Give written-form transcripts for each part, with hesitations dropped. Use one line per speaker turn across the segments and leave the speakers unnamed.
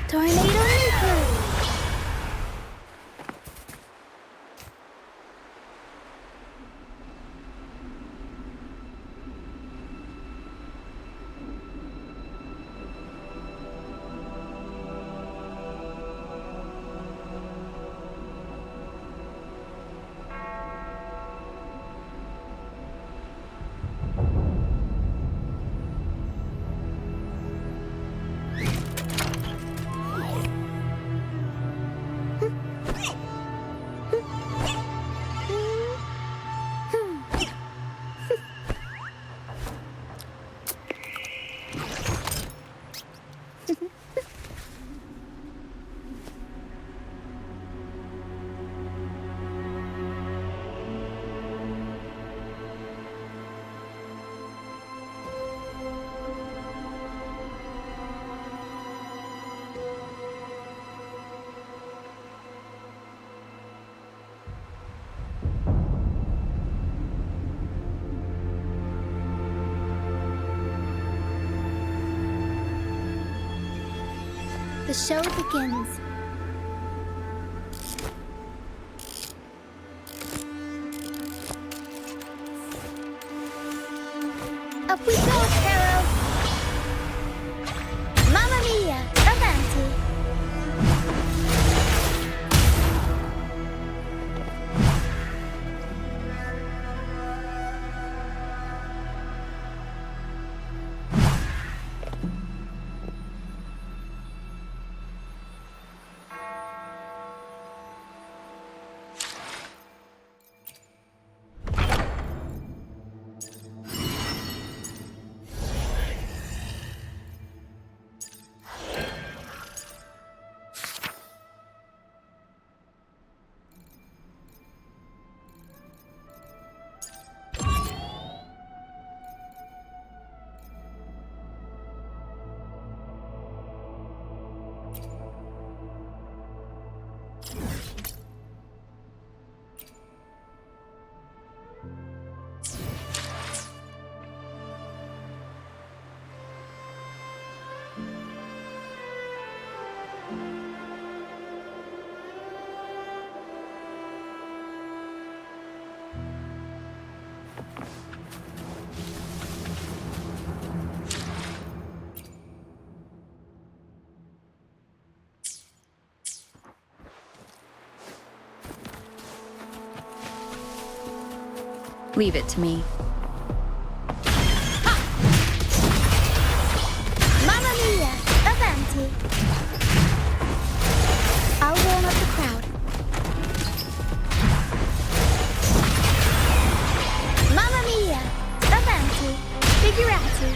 Tornado Nuclear! The show begins. Up we go, Carol! Mamma mia! Avanti!
Leave it to me.
Mamma mia! Avanti! I'll warm up the crowd. Mamma mia! Avanti! Figurati!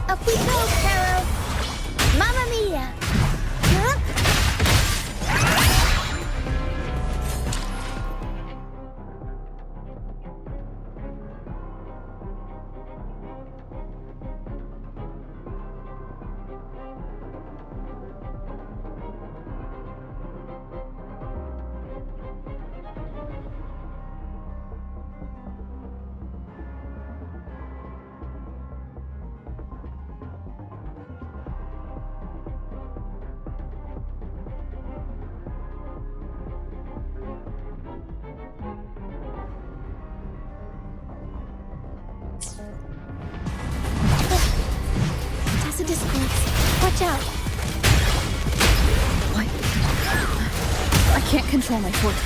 Up we go, Carol! Mamma mia! Huh? Toss a discords. Watch out!
What? I can't control my forte.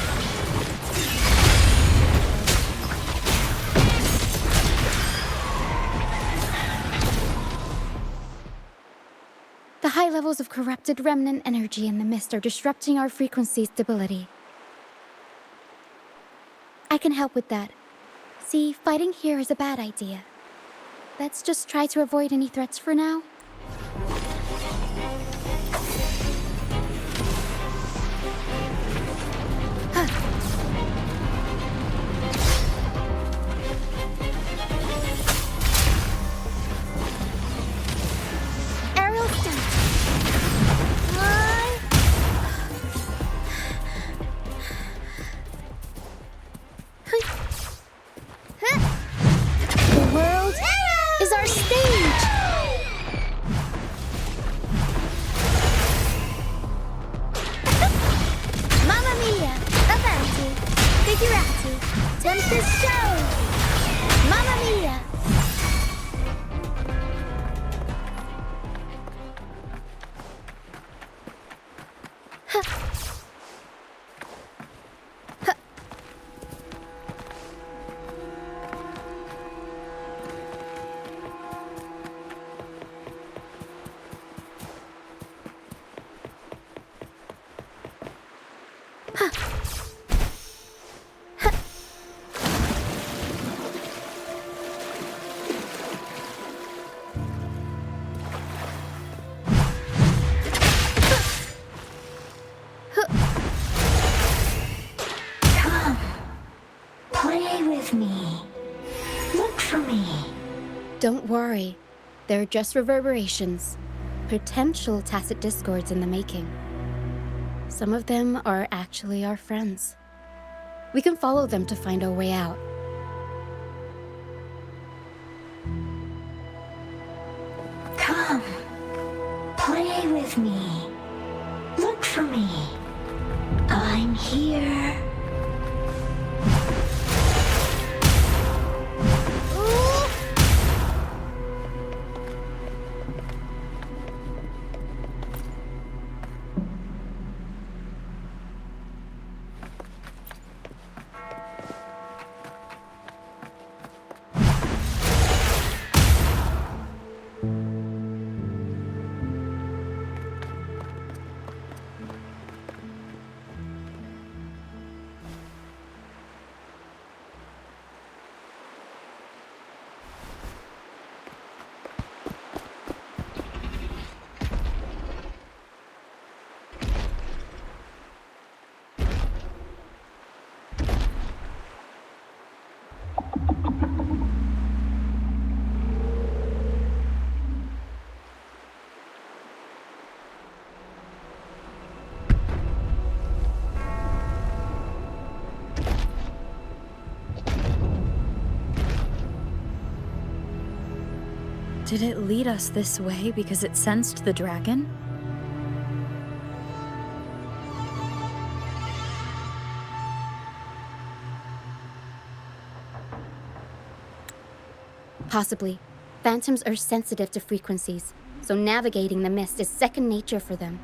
The high levels of corrupted remnant energy in the mist are disrupting our frequency stability. I can help with that. See, fighting here is a bad idea. Let's just try to avoid any threats for now. Aerial stunt. The world is our stage! Mamma mia! Avanti! Figurati! Tempest show! Mamma mia!
Play with me. Look for me.
Don't worry. They're just reverberations. Potential tacit discords in the making. Some of them are actually our friends. We can follow them to find our way out.
Come. Play with me. Look for me. I'm here.
Did it lead us this way because it sensed the dragon?
Possibly. Phantoms are sensitive to frequencies, so navigating the mist is second nature for them.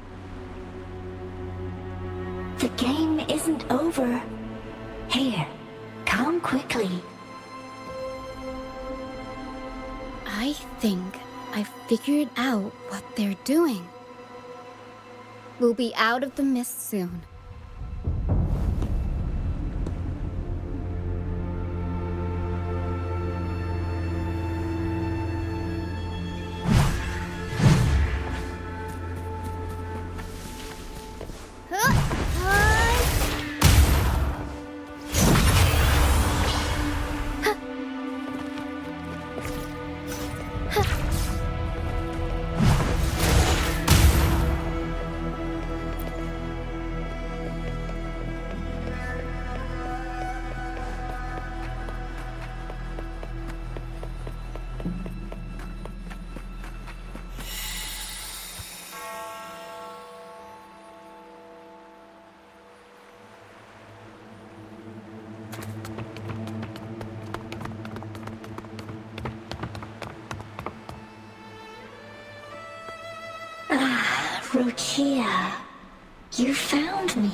The game isn't over. Here, come quickly.
I think I've figured out what they're doing. We'll be out of the mist soon.
Rochia, you found me.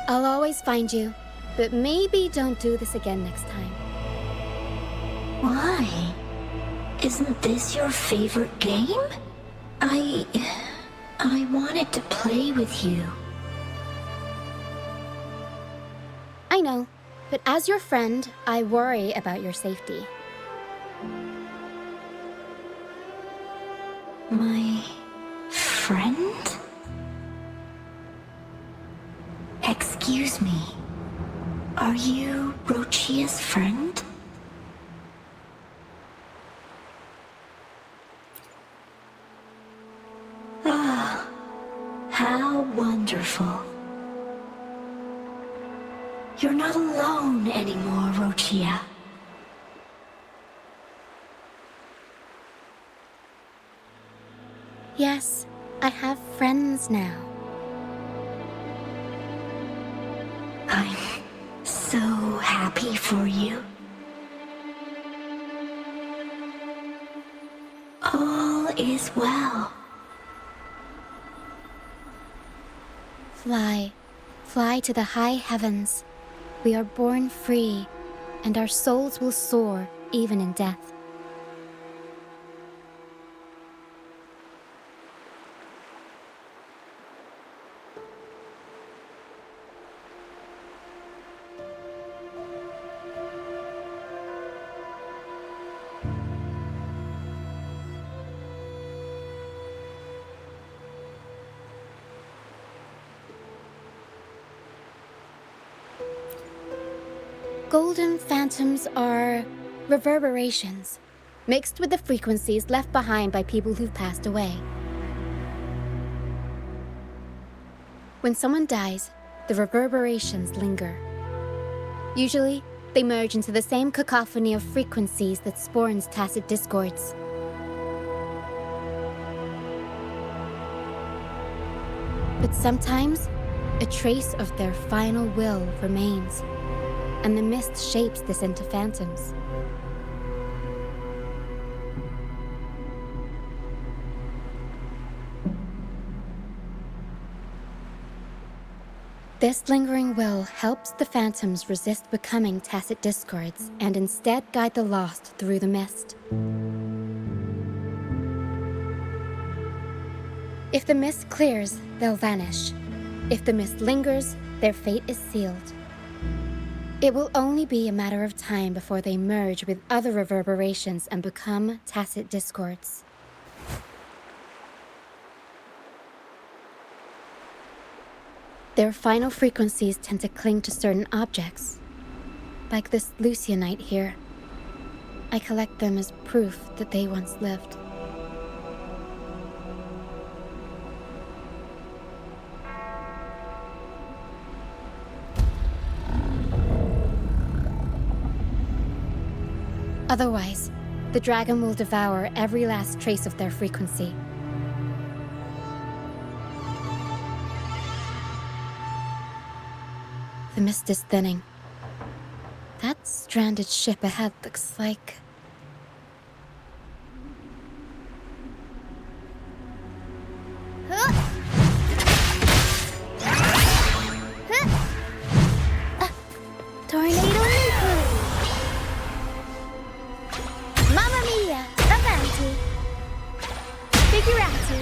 I'll always find you, but maybe don't do this again next time.
Why? Isn't this your favorite game? I wanted to play with you.
know, but as your friend, I worry about your safety.
My friend? Excuse me. Are you Rochia's friend? Ah, how wonderful. You're not alone anymore, Rochia.
Yes, I have friends now.
I'm so happy for you. All is well.
Fly, fly to the high heavens. We are born free, and our souls will soar even in death. Golden phantoms are reverberations, mixed with the frequencies left behind by people who've passed away. When someone dies, the reverberations linger. Usually, they merge into the same cacophony of frequencies that spawns tacit discords. But sometimes, a trace of their final will remains, and the mist shapes this into phantoms. This lingering will helps the phantoms resist becoming tacit discords and instead guide the lost through the mist. If the mist clears, they'll vanish. If the mist lingers, their fate is sealed. It will only be a matter of time before they merge with other reverberations and become tacit discords. Their final frequencies tend to cling to certain objects, like this Lucianite here. I collect them as proof that they once lived. Otherwise, the dragon will devour every last trace of their frequency. The mist is thinning. That stranded ship ahead looks like... Tornado nuclei! Mamma mia! Avanti! Figurati!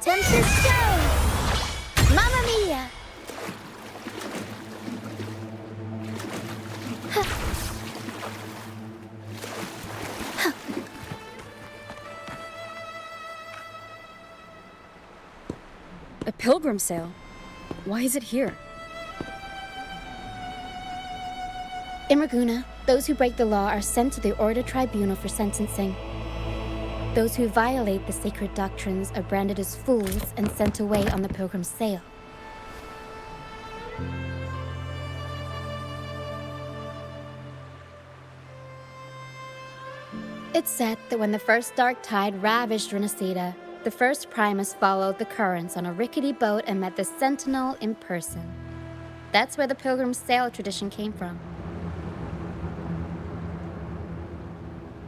Tempest Stone! Mamma mia!
A pilgrim sale? Why is it here?
In Raguna, those who break the law are sent to the Order Tribunal for sentencing. Those who violate the sacred doctrines are branded as fools and sent away on the pilgrim's sale. It's said that when the first dark tide ravaged Renacida, the first Primus followed the currents on a rickety boat and met the Sentinel in person. That's where the Pilgrim's Sail tradition came from.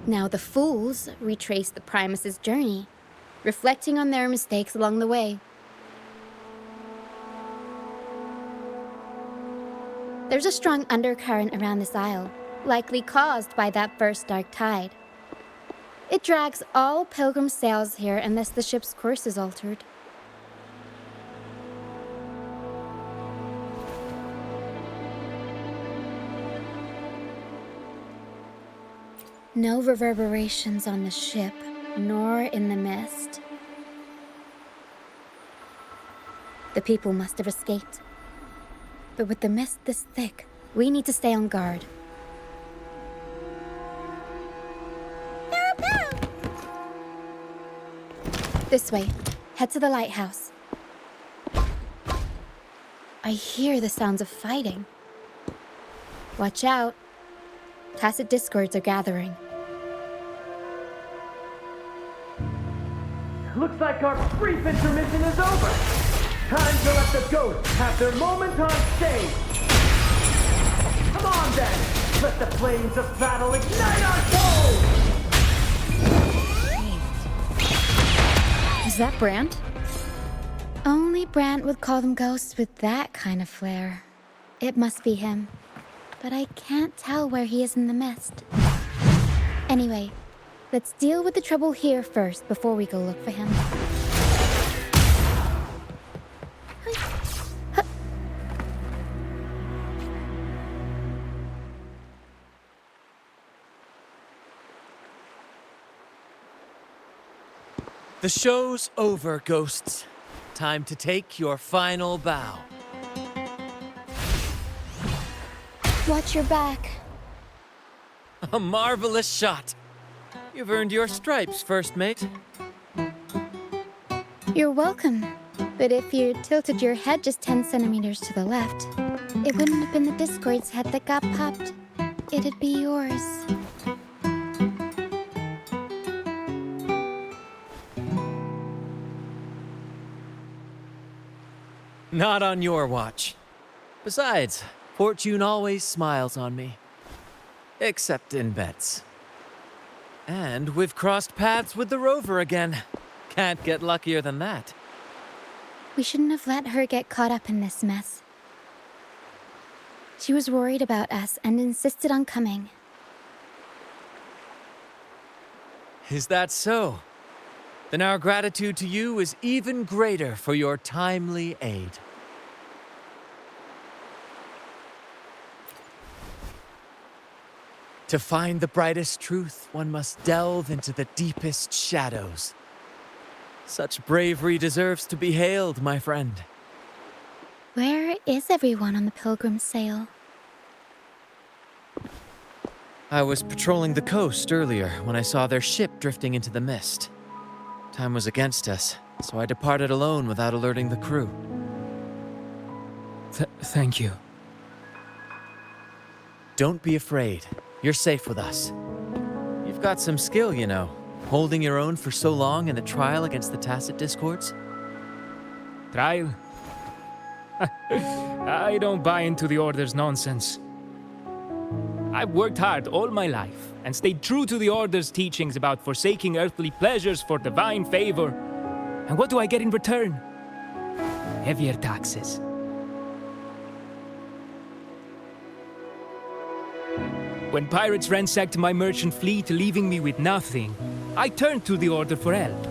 Now the Fools retrace the Primus's journey, reflecting on their mistakes along the way. There's a strong undercurrent around this isle, likely caused by that first dark tide. It drags all Pilgrim sails here unless the ship's course is altered. No reverberations on the ship, nor in the mist. The people must have escaped. But with the mist this thick, we need to stay on guard. This way. Head to the lighthouse. I hear the sounds of fighting. Watch out. Tacit discords are gathering.
Looks like our brief intermission is over. Time to let the ghosts have their moment on stage. Come on then. Let the flames of battle ignite our souls.
Is that Brant?
Only Brant would call them ghosts with that kind of flair. It must be him. But I can't tell where he is in the mist. Anyway, let's deal with the trouble here first before we go look for him.
The show's over, ghosts. Time to take your final bow.
Watch your back.
A marvelous shot. You've earned your stripes, first mate.
You're welcome. But if you tilted your head just 10 centimeters to the left, it wouldn't have been the Discord's head that got popped. It'd be yours.
Not on your watch. Besides, fortune always smiles on me. Except in bets. And we've crossed paths with the rover again. Can't get luckier than that.
We shouldn't have let her get caught up in this mess. She was worried about us and insisted on coming.
Is that so? Then our gratitude to you is even greater for your timely aid. To find the brightest truth, one must delve into the deepest shadows. Such bravery deserves to be hailed, my friend.
Where is everyone on the Pilgrim's Sail?
I was patrolling the coast earlier when I saw their ship drifting into the mist. Time was against us, so I departed alone without alerting the crew.
Thank you.
Don't be afraid. You're safe with us. You've got some skill, you know, holding your own for so long in the trial against the Tacit Discords.
Trial? I don't buy into the Order's nonsense. I've worked hard all my life and stayed true to the Order's teachings about forsaking earthly pleasures for divine favor. And what do I get in return? Heavier taxes. When pirates ransacked my merchant fleet, leaving me with nothing, I turned to the Order for help.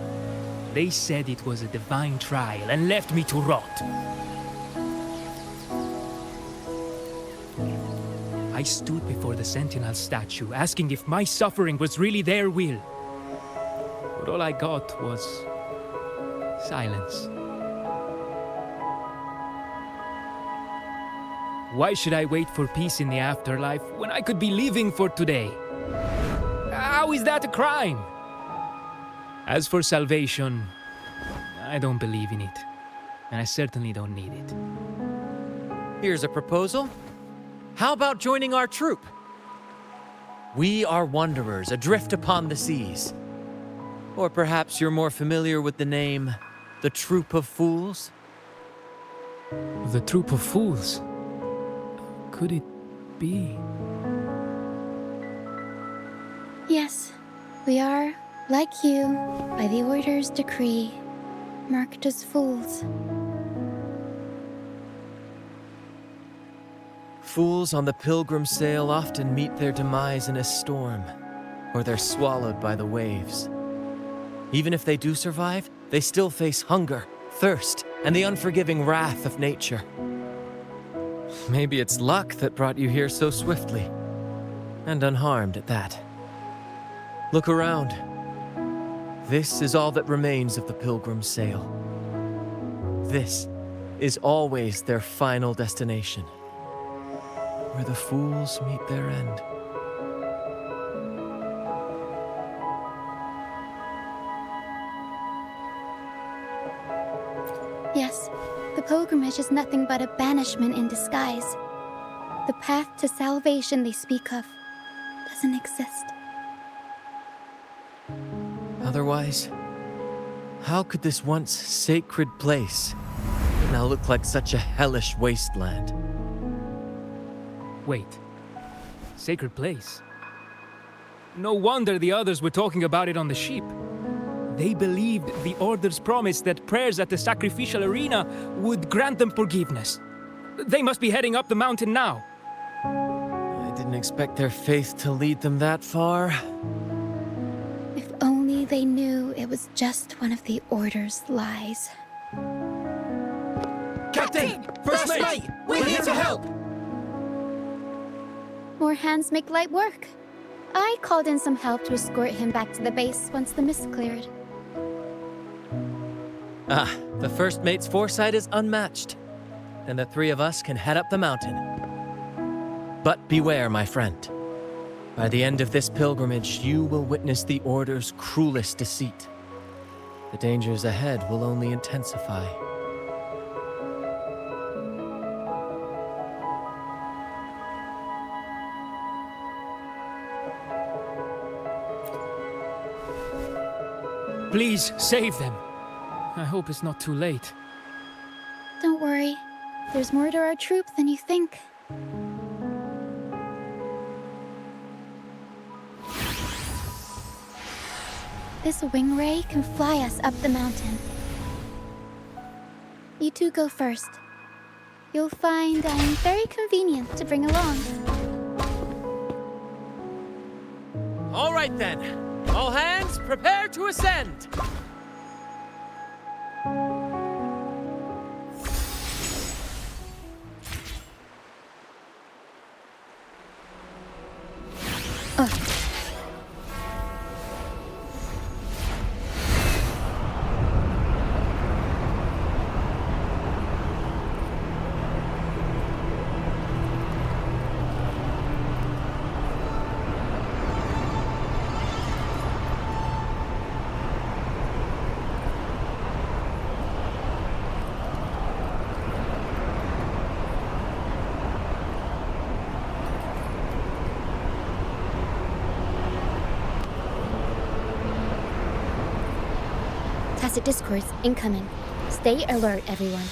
They said it was a divine trial and left me to rot. I stood before the Sentinel statue, asking if my suffering was really their will. But all I got was silence. Why should I wait for peace in the afterlife when I could be living for today? How is that a crime? As for salvation, I don't believe in it. And I certainly don't need it.
Here's a proposal. How about joining our troop? We are wanderers adrift upon the seas. Or perhaps you're more familiar with the name, the Troop of Fools?
The troop of fools. Could it be?
Yes, we are, like you, by the Order's decree, marked as fools.
Fools on the pilgrim sail often meet their demise in a storm, or they're swallowed by the waves. Even if they do survive, they still face hunger, thirst, and the unforgiving wrath of nature. Maybe it's luck that brought you here so swiftly, and unharmed at that. Look around. This is all that remains of the pilgrim's sail. This is always their final destination, where the fools meet their end.
Yes, the pilgrimage is nothing but a banishment in disguise. The path to salvation they speak of doesn't exist.
Otherwise, how could this once sacred place now look like such a hellish wasteland?
Wait. Sacred place? No wonder the others were talking about it on the ship. They believed the Order's promise that prayers at the sacrificial arena would grant them forgiveness. They must be heading up the mountain now.
I didn't expect their faith to lead them that far.
If only they knew it was just one of the Order's lies.
Captain! First mate! We're here to help!
More hands make light work. I called in some help to escort him back to the base once the mist cleared.
Ah, the first mate's foresight is unmatched. And the three of us can head up the mountain. But beware, my friend. By the end of this pilgrimage, you will witness the Order's cruelest deceit. The dangers ahead will only intensify.
Please, save them. I hope it's not too late.
Don't worry. There's more to our troop than you think. This wing ray can fly us up the mountain. You two go first. You'll find I'm very convenient to bring along.
All right then. All hands, prepare to ascend!
Tacit discourse incoming. Stay alert, everyone.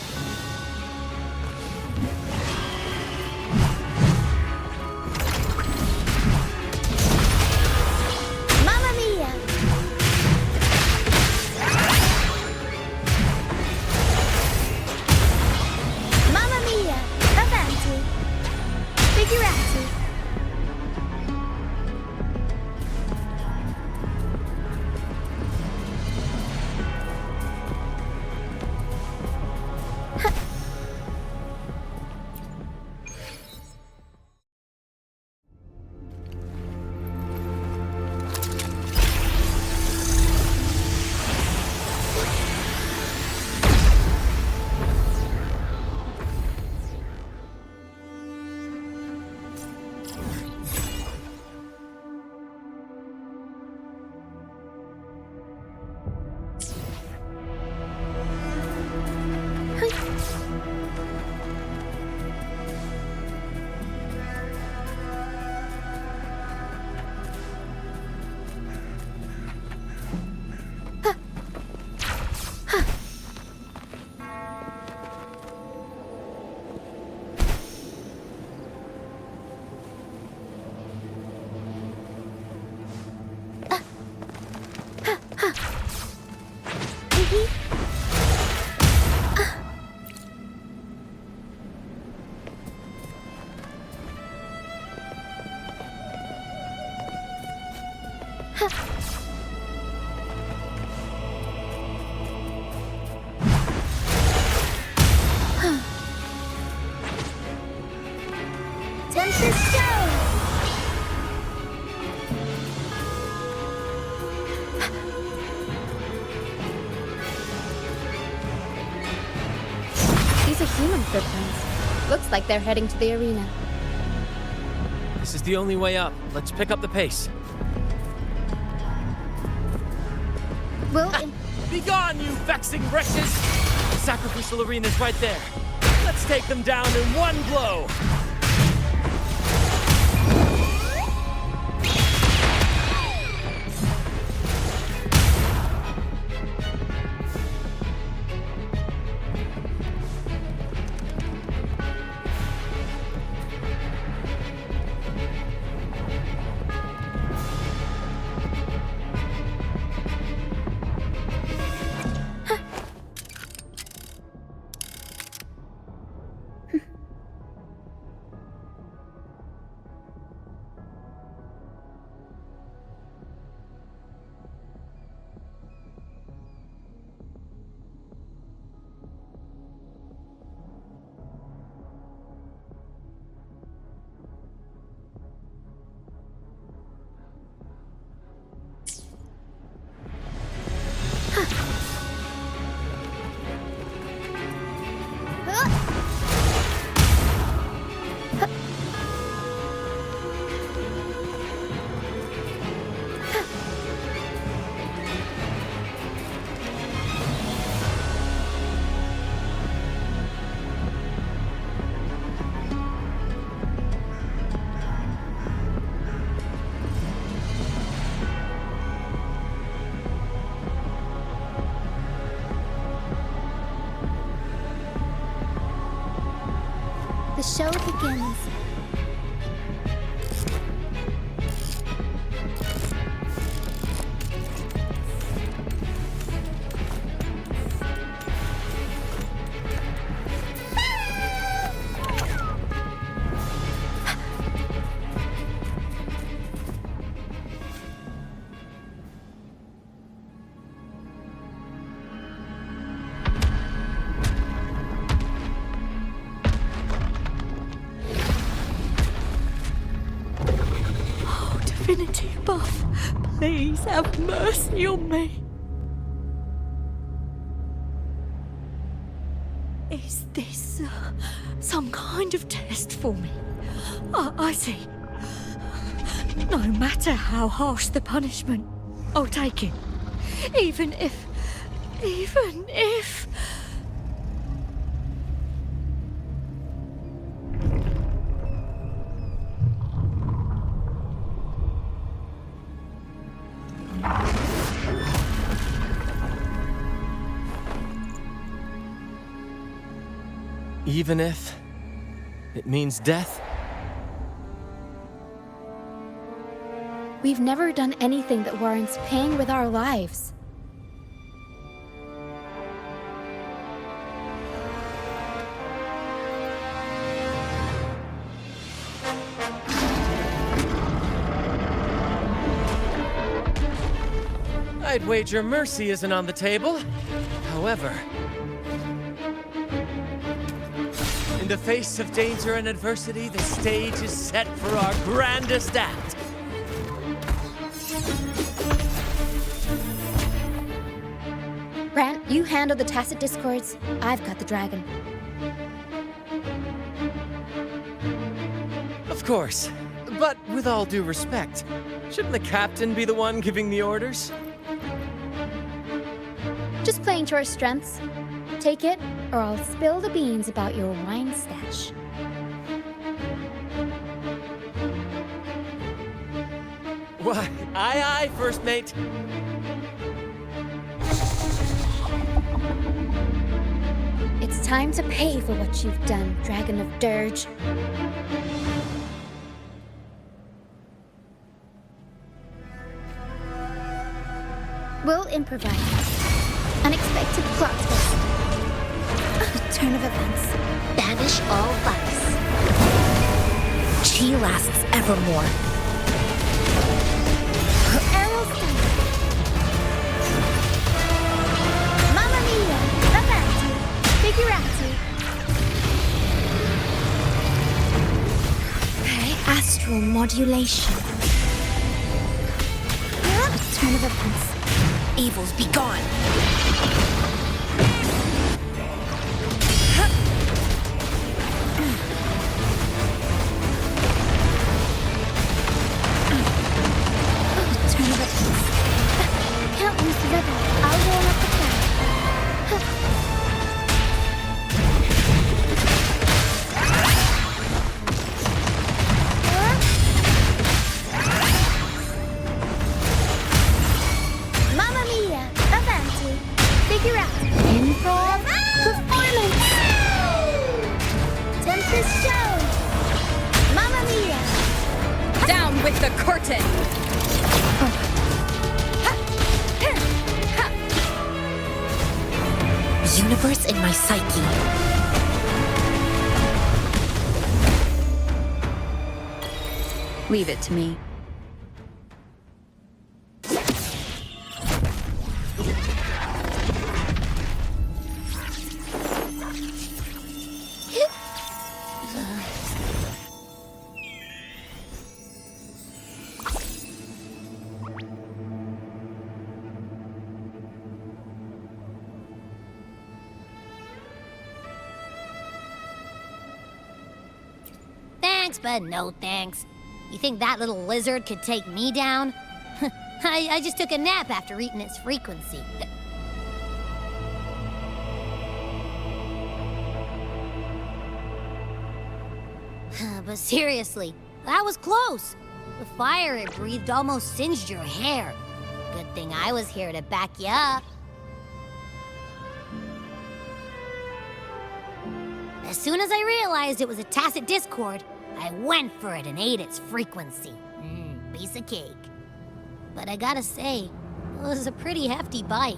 Mamma mia! Mamma mia! Avanti! Figurati! Tempest show! These are human footprints. Looks like they're heading to the arena.
This is the only way up. Let's pick up the pace.
Will
Be gone, you vexing wretches! The sacrificial arena's right there. Let's take them down in one blow!
The show begins.
Divinity Buff, please have mercy on me. Is this some kind of test for me? I see. No matter how harsh the punishment, I'll take it. Even if...
Even if it means death?
We've never done anything that warrants paying with our lives.
I'd wager mercy isn't on the table. However, in the face of danger and adversity, the stage is set for our grandest act.
Brant, you handle the tacit discords. I've got the dragon.
Of course. But with all due respect, shouldn't the captain be the one giving the orders?
Just playing to our strengths. Take it, or I'll spill the beans about your wine stash.
Why, aye, first mate.
It's time to pay for what you've done, Dragon of Dirge. We'll improvise. Unexpected plot twist. A turn of events.
Banish all vice. She lasts evermore.
Arrows Figurati. Astral modulation. Turn of events.
Evils be gone.
Turn of events. Can't lose the rebel. I'll roll up the plan. Mamma mia! Avanti! Figure out! Improv! Performance! Tempest show! Mamma mia!
Down with the curtain!
Universe in my psyche.
Leave it to me.
Thanks, but no thanks. You think that little lizard could take me down? I just took a nap after eating its frequency. But seriously, that was close. The fire it breathed almost singed your hair. Good thing I was here to back you up. As soon as I realized it was a tacit discord, I went for it and ate its frequency. Piece of cake. But I gotta say, it was a pretty hefty bite.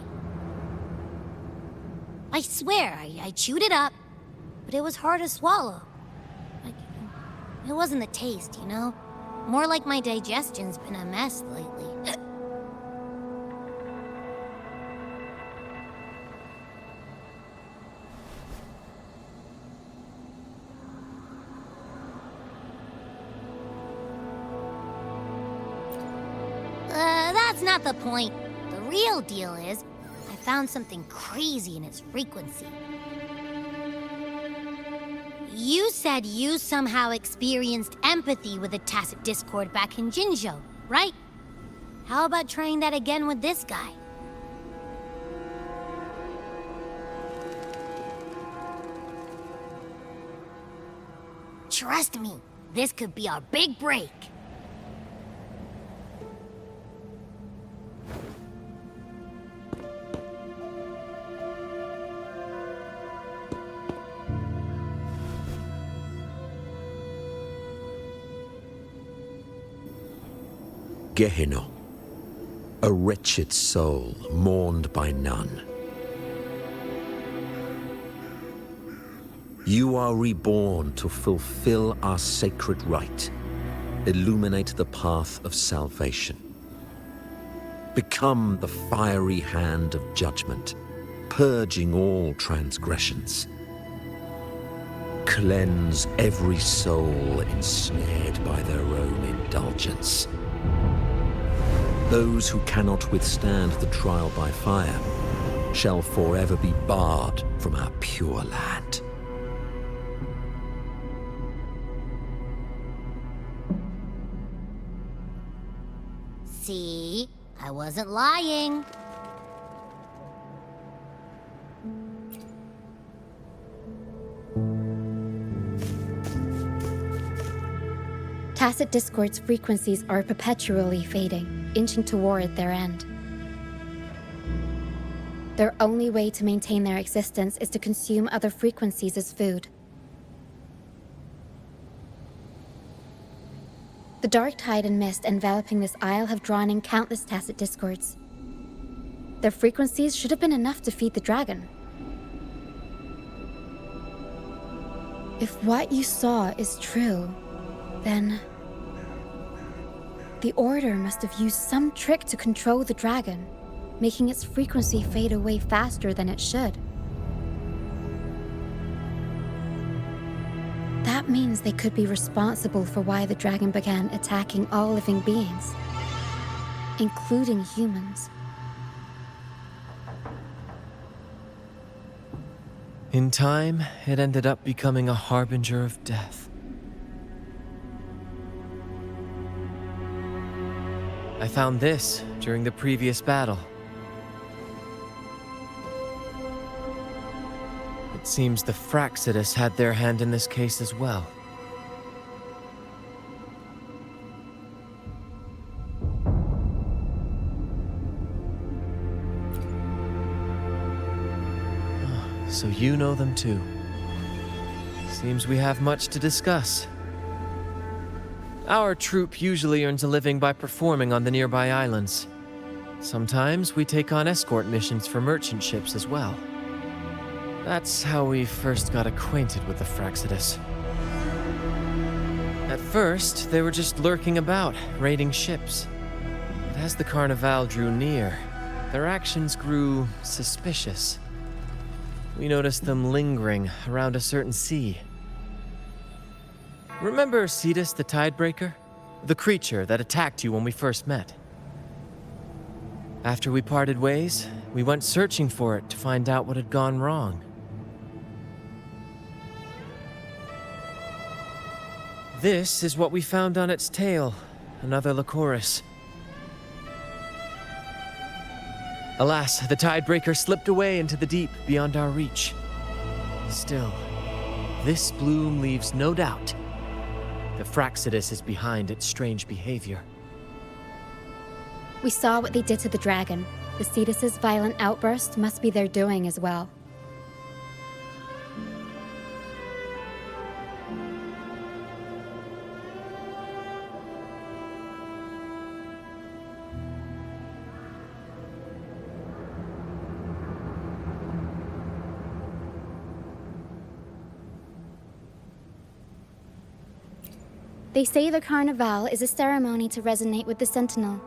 I swear, I chewed it up, but it was hard to swallow. It wasn't the taste, you know? More like my digestion's been a mess lately. That's not the point. The real deal is, I found something crazy in its frequency. You said you somehow experienced empathy with the tacit discord back in Jinzhou, right? How about trying that again with this guy? Trust me, this could be our big break.
Gehenna, a wretched soul mourned by none. You are reborn to fulfill our sacred rite, illuminate the path of salvation. Become the fiery hand of judgment, purging all transgressions. Cleanse every soul ensnared by their own indulgence. Those who cannot withstand the trial by fire shall forever be barred from our pure land.
See? I wasn't lying.
Tacit discord's frequencies are perpetually fading, inching toward their end. Their only way to maintain their existence is to consume other frequencies as food. The dark tide and mist enveloping this isle have drawn in countless tacit discords. Their frequencies should have been enough to feed the dragon. If what you saw is true, then the Order must have used some trick to control the dragon, making its frequency fade away faster than it should. That means they could be responsible for why the dragon began attacking all living beings, including humans.
In time, it ended up becoming a harbinger of death. I found this during the previous battle. It seems the Fraxidus had their hand in this case as well. So you know them too. Seems we have much to discuss. Our troop usually earns a living by performing on the nearby islands. Sometimes we take on escort missions for merchant ships as well. That's how we first got acquainted with the Fraxidus. At first, they were just lurking about, raiding ships. But as the Carnival drew near, their actions grew suspicious. We noticed them lingering around a certain sea. Remember Cetus the Tidebreaker? The creature that attacked you when we first met? After we parted ways, we went searching for it to find out what had gone wrong. This is what we found on its tail, another Lycoris. Alas, the Tidebreaker slipped away into the deep beyond our reach. Still, this bloom leaves no doubt. The Fraxidus is behind its strange behavior.
We saw what they did to the dragon. The Cetus's violent outburst must be their doing as well. They say the Carnival is a ceremony to resonate with the Sentinel.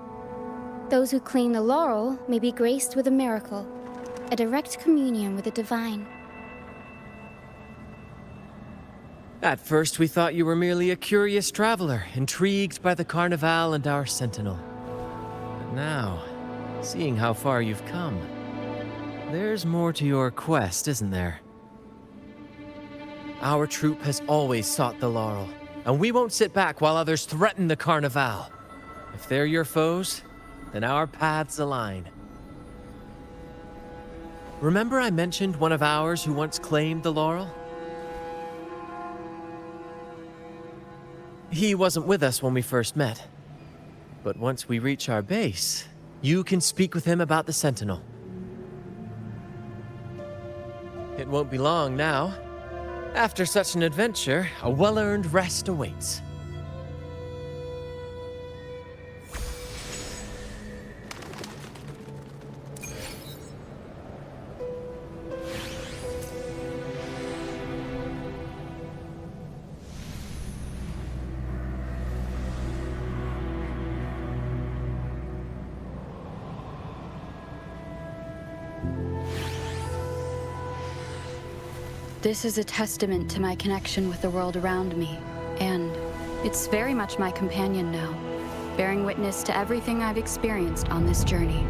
Those who claim the laurel may be graced with a miracle, a direct communion with the divine.
At first, we thought you were merely a curious traveler, intrigued by the Carnival and our Sentinel. But now, seeing how far you've come, there's more to your quest, isn't there? Our troop has always sought the laurel, and we won't sit back while others threaten the Carnival. If they're your foes, then our paths align. Remember I mentioned one of ours who once claimed the laurel? He wasn't with us when we first met. But once we reach our base, you can speak with him about the Sentinel. It won't be long now. After such an adventure, a well-earned rest awaits.
This is a testament to my connection with the world around me, and it's very much my companion now, bearing witness to everything I've experienced on this journey.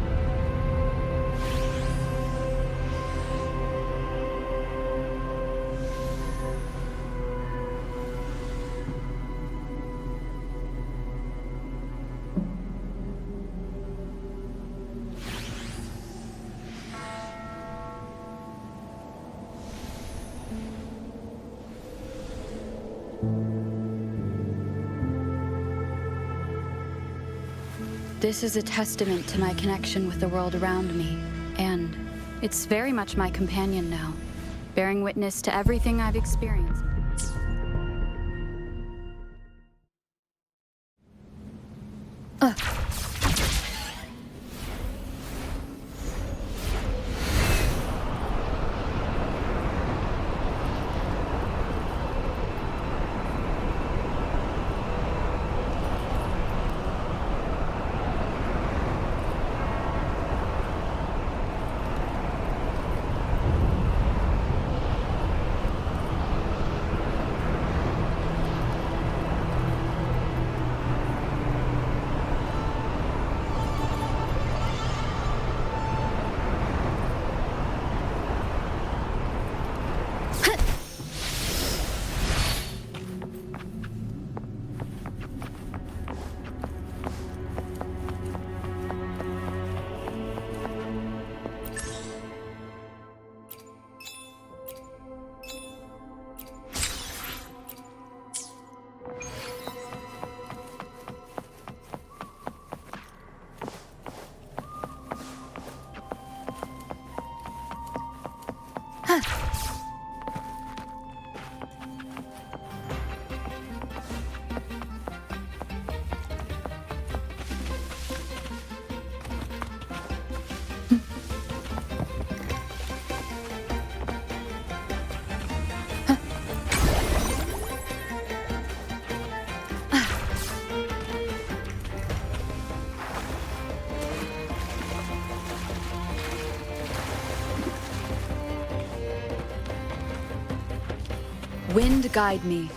This is a testament to my connection with the world around me, and it's very much my companion now, bearing witness to everything I've experienced. Wind guide me.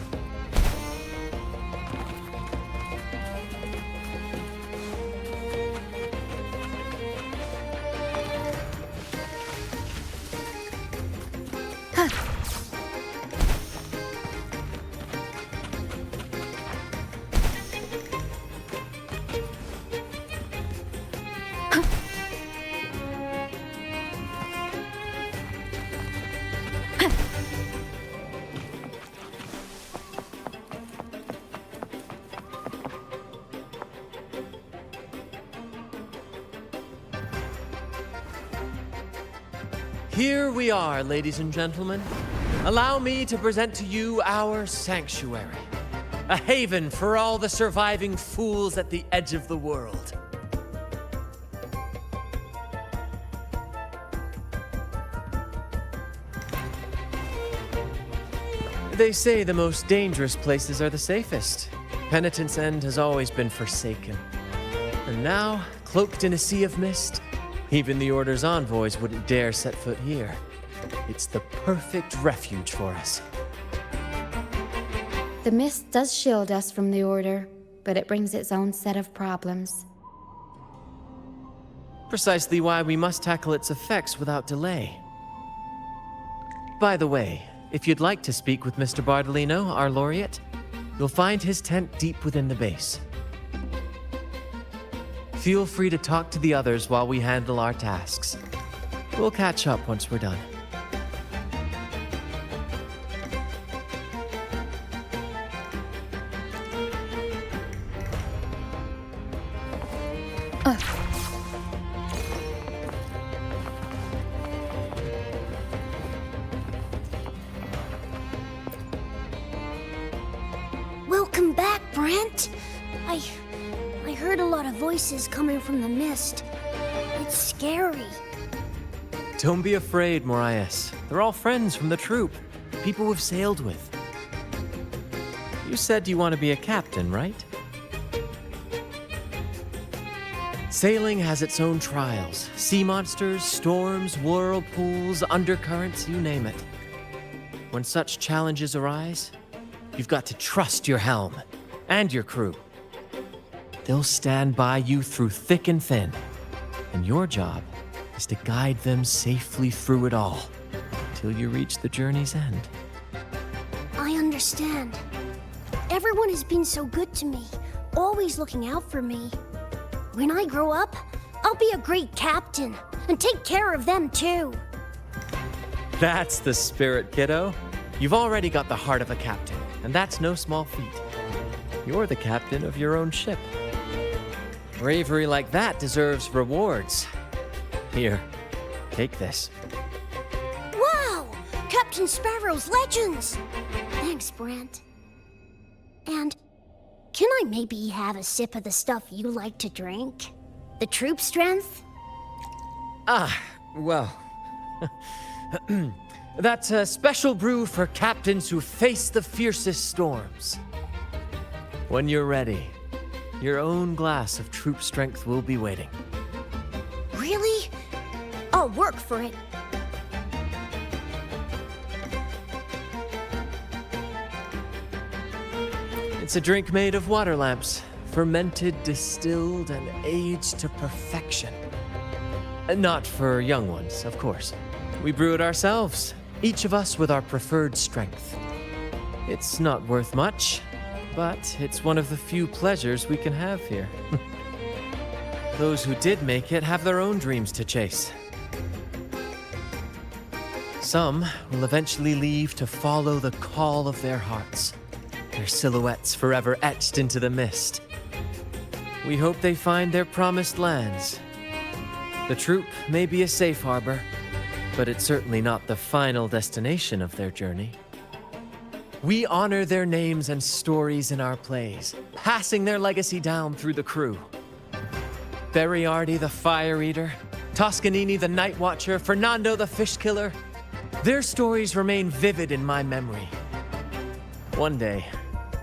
Here we are, ladies and gentlemen. Allow me to present to you our sanctuary. A haven for all the surviving fools at the edge of the world. They say the most dangerous places are the safest. Penitent's End has always been forsaken. And now, cloaked in a sea of mist, even the Order's envoys wouldn't dare set foot here. It's the perfect refuge for us.
The mist does shield us from the Order, but it brings its own set of problems.
Precisely why we must tackle its effects without delay. By the way, if you'd like to speak with Mr. Bardolino, our laureate, you'll find his tent deep within the base. Feel free to talk to the others while we handle our tasks. We'll catch up once we're done.
Welcome back, Brent. I heard a lot of voices coming from the mist. It's scary.
Don't be afraid, Morias. They're all friends from the troop. People we've sailed with. You said you want to be a captain, right? Sailing has its own trials. Sea monsters, storms, whirlpools, undercurrents, you name it. When such challenges arise, you've got to trust your helm and your crew. They'll stand by you through thick and thin, and your job is to guide them safely through it all, till you reach the journey's end.
I understand. Everyone has been so good to me, always looking out for me. When I grow up, I'll be a great captain and take care of them too.
That's the spirit, kiddo. You've already got the heart of a captain, and that's no small feat. You're the captain of your own ship. Bravery like that deserves rewards. Here, take this.
Wow! Captain Sparrow's legends! Thanks, Brent. And can I maybe have a sip of the stuff you like to drink? The troop strength?
Well... That's a special brew for captains who face the fiercest storms. When you're ready, your own glass of troop strength will be waiting.
Really? I'll work for it.
It's a drink made of water lamps, fermented, distilled, and aged to perfection. Not for young ones, of course. We brew it ourselves, each of us with our preferred strength. It's not worth much, but it's one of the few pleasures we can have here. Those who did make it have their own dreams to chase. Some will eventually leave to follow the call of their hearts, their silhouettes forever etched into the mist. We hope they find their promised lands. The troop may be a safe harbor, but it's certainly not the final destination of their journey. We honor their names and stories in our plays, passing their legacy down through the crew. Beriardi the Fire Eater, Toscanini the Night Watcher, Fernando the Fish Killer. Their stories remain vivid in my memory. One day,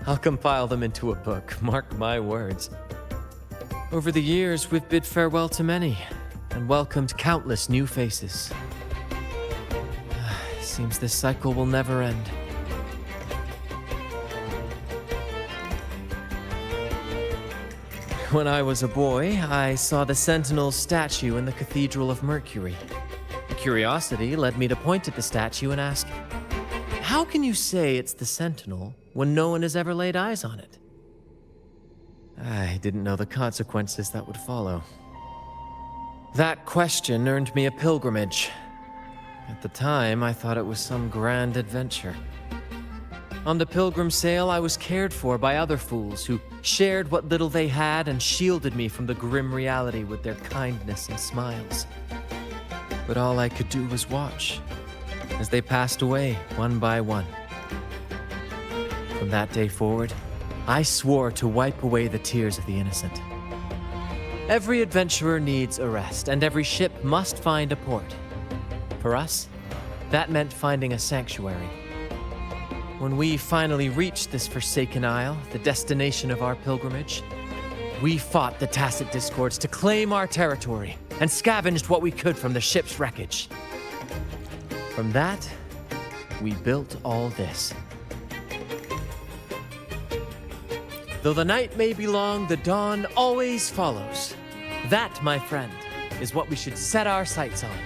I'll compile them into a book, mark my words. Over the years, we've bid farewell to many, and welcomed countless new faces. Seems this cycle will never end. When I was a boy, I saw the Sentinel's statue in the Cathedral of Mercury. Curiosity led me to point at the statue and ask, how can you say it's the Sentinel when no one has ever laid eyes on it? I didn't know the consequences that would follow. That question earned me a pilgrimage. At the time, I thought it was some grand adventure. On the pilgrim sail, I was cared for by other fools who shared what little they had and shielded me from the grim reality with their kindness and smiles. But all I could do was watch as they passed away one by one. From that day forward, I swore to wipe away the tears of the innocent. Every adventurer needs a rest, and every ship must find a port. For us, that meant finding a sanctuary. When we finally reached this forsaken isle, the destination of our pilgrimage, we fought the Tacit Discords to claim our territory and scavenged what we could from the ship's wreckage. From that, we built all this. Though the night may be long, the dawn always follows. That, my friend, is what we should set our sights on.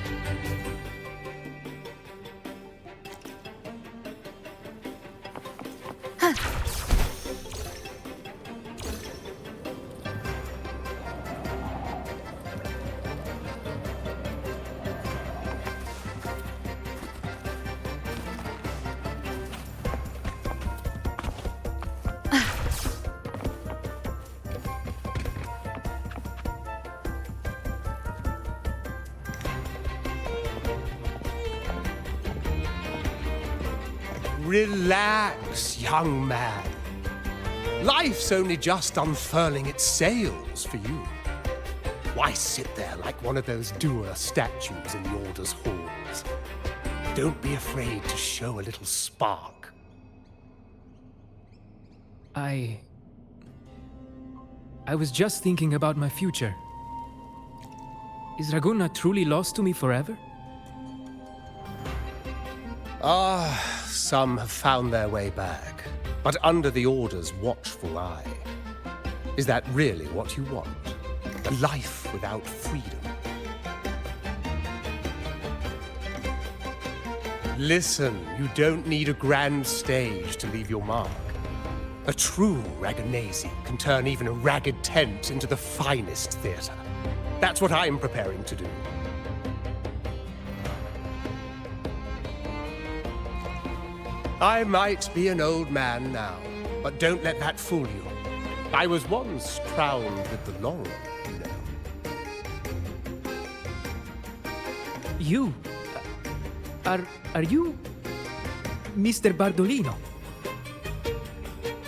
Relax, young man. Life's only just unfurling its sails for you. Why sit there like one of those dour statues in the Order's halls? Don't be afraid to show a little spark.
I was just thinking about my future. Is Raguna truly lost to me forever?
Some have found their way back, but under the Order's watchful eye. Is that really what you want? A life without freedom? Listen, you don't need a grand stage to leave your mark. A true Raganesi can turn even a ragged tent into the finest theater. That's what I'm preparing to do. I might be an old man now, but don't let that fool you. I was once crowned with the laurel, you know.
You? Are you Mr. Bardolino?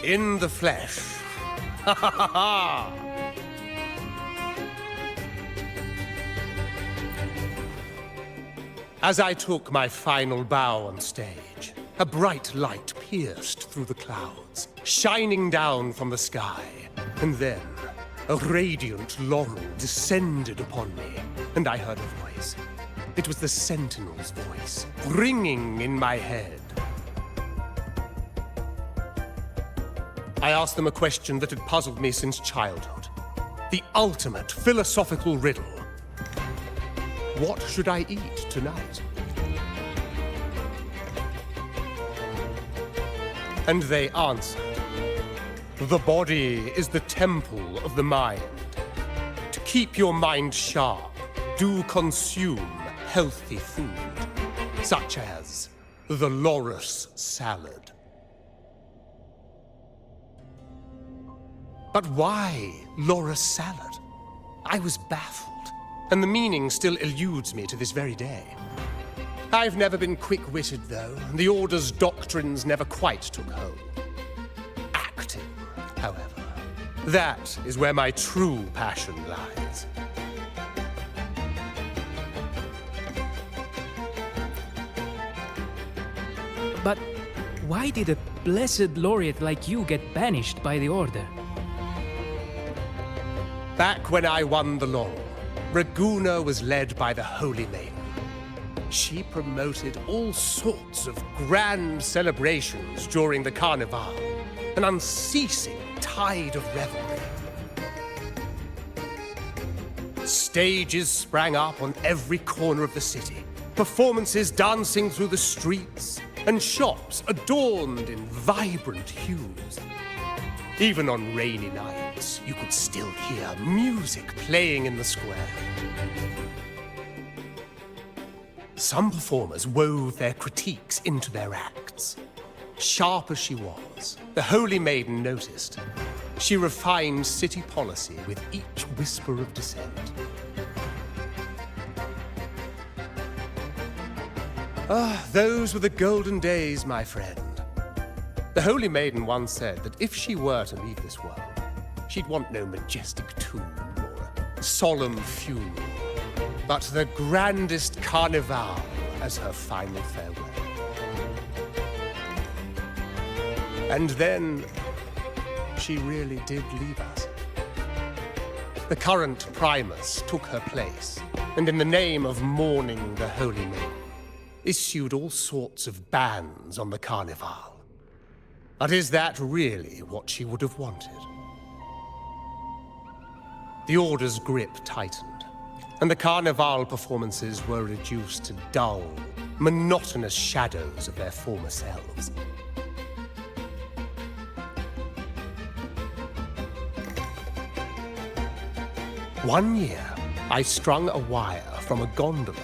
In the flesh. Ha ha ha ha! As I took my final bow on stage, a bright light pierced through the clouds, shining down from the sky. And then, a radiant laurel descended upon me, and I heard a voice. It was the Sentinel's voice, ringing in my head. I asked them a question that had puzzled me since childhood. The ultimate philosophical riddle. What should I eat tonight? And they answered, the body is the temple of the mind. To keep your mind sharp, do consume healthy food, such as the loris salad. But why loris salad? I was baffled, and the meaning still eludes me to this very day. I've never been quick-witted, though, and the Order's doctrines never quite took hold. Acting, however, that is where my true passion lies.
But why did a blessed laureate like you get banished by the Order?
Back when I won the laurel, Raguna was led by the Holy Maiden. She promoted all sorts of grand celebrations during the Carnival, an unceasing tide of revelry. Stages sprang up on every corner of the city, performances dancing through the streets, and shops adorned in vibrant hues. Even on rainy nights, you could still hear music playing in the square. Some performers wove their critiques into their acts. Sharp as she was, the Holy Maiden noticed. She refined city policy with each whisper of dissent. Ah, those were the golden days, my friend. The Holy Maiden once said that if she were to leave this world, she'd want no majestic tomb or a solemn funeral, but the grandest carnival as her final farewell. And then, she really did leave us. The current Primus took her place, and in the name of mourning the Holy Maiden, issued all sorts of bans on the Carnival. But is that really what she would have wanted? The Order's grip tightened, and the Carnival performances were reduced to dull, monotonous shadows of their former selves. One year, I strung a wire from a gondola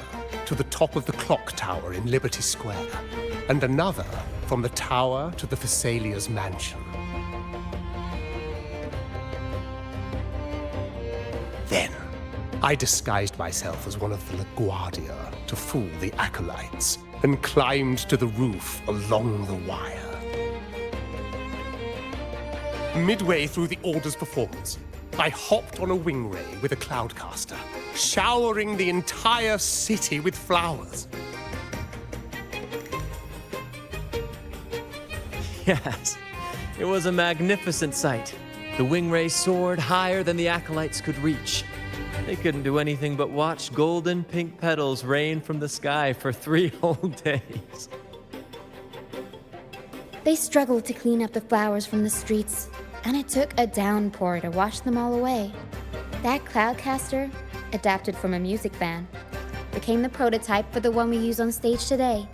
to the top of the clock tower in Liberty Square, and another from the tower to the Thessalia's mansion. Then, I disguised myself as one of the LaGuardia to fool the acolytes, and climbed to the roof along the wire. Midway through the Order's performance, I hopped on a wing ray with a cloudcaster, showering the entire city with flowers.
Yes, it was a magnificent sight. The wing ray soared higher than the acolytes could reach. They couldn't do anything but watch golden pink petals rain from the sky for 3 whole days.
They struggled to clean up the flowers from the streets, and it took a downpour to wash them all away. That cloudcaster, adapted from a music van, became the prototype for the one we use on stage today.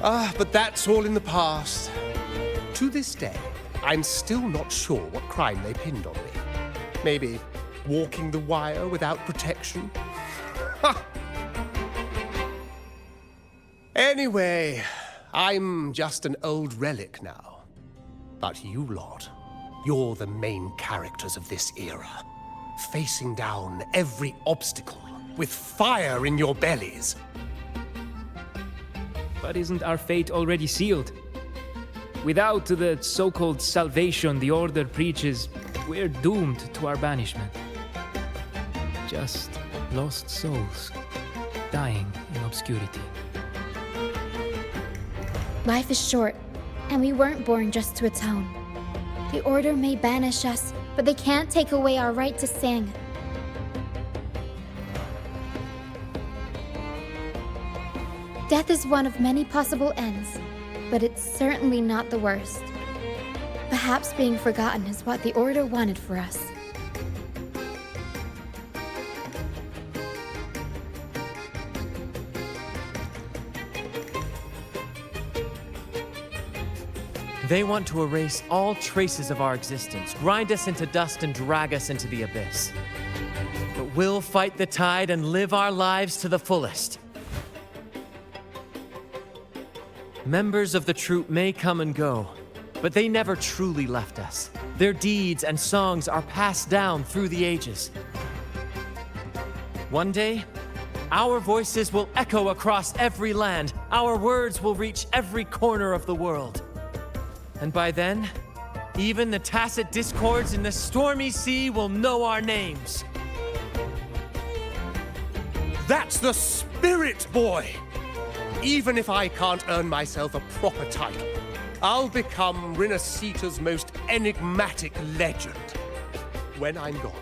Ah, but that's all in the past. To this day, I'm still not sure what crime they pinned on me. Maybe walking the wire without protection? Ha! Anyway, I'm just an old relic now. But you lot, you're the main characters of this era, facing down every obstacle with fire in your bellies.
But isn't our fate already sealed? Without the so-called salvation the Order preaches, we're doomed to our banishment. Just lost souls, dying in obscurity.
Life is short, and we weren't born just to atone. The Order may banish us, but they can't take away our right to sing. Death is one of many possible ends, but it's certainly not the worst. Perhaps being forgotten is what the Order wanted for us.
They want to erase all traces of our existence, grind us into dust and drag us into the abyss. But we'll fight the tide and live our lives to the fullest. Members of the troupe may come and go, but they never truly left us. Their deeds and songs are passed down through the ages. One day, our voices will echo across every land. Our words will reach every corner of the world. And by then, even the tacit discords in the stormy sea will know our names.
That's the spirit, boy! Even if I can't earn myself a proper title, I'll become Rinasita's most enigmatic legend. When I'm gone,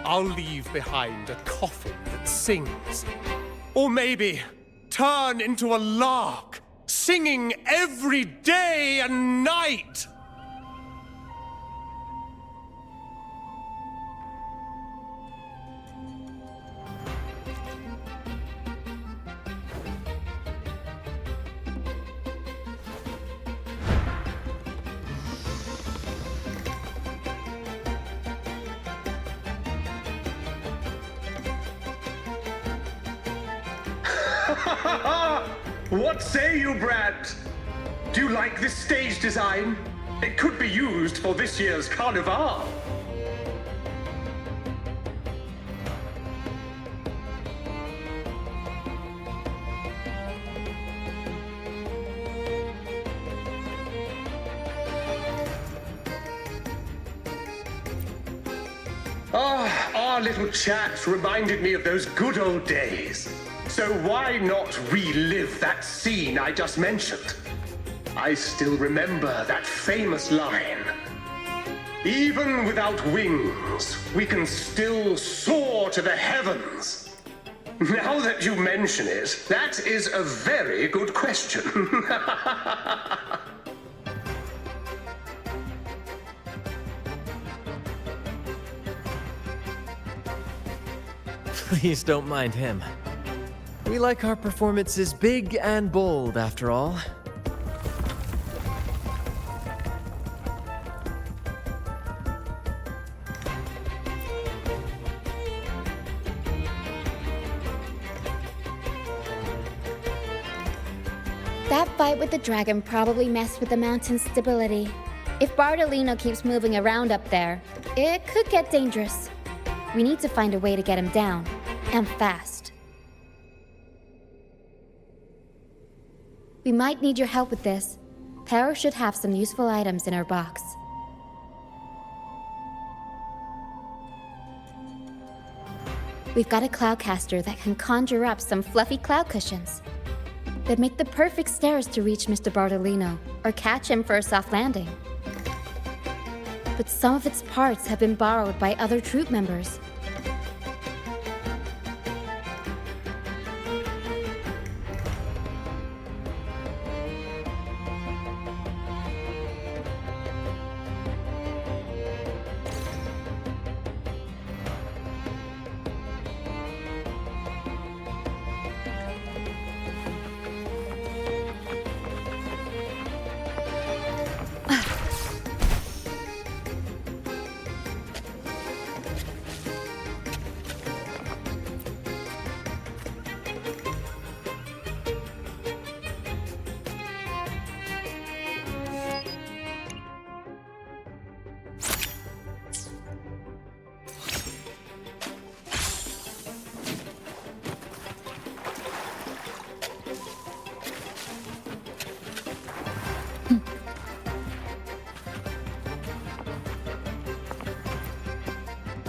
I'll leave behind a coffin sings. Or maybe turn into a lark, singing every day and night.
What say you, Brad? Do you like this stage design? It could be used for this year's Carnival. Our little chat reminded me of those good old days. So why not relive that scene I just mentioned? I still remember that famous line. Even without wings, we can still soar to the heavens. Now that you mention it, that is a very good question.
Please don't mind him. We like our performances big and bold, after all.
That fight with the dragon probably messed with the mountain's stability. If Bartolino keeps moving around up there, it could get dangerous. We need to find a way to get him down, and fast. We might need your help with this. Power should have some useful items in her box. We've got a cloudcaster that can conjure up some fluffy cloud cushions. They'd make the perfect stairs to reach Mr. Bartolino, or catch him for a soft landing. But some of its parts have been borrowed by other troop members.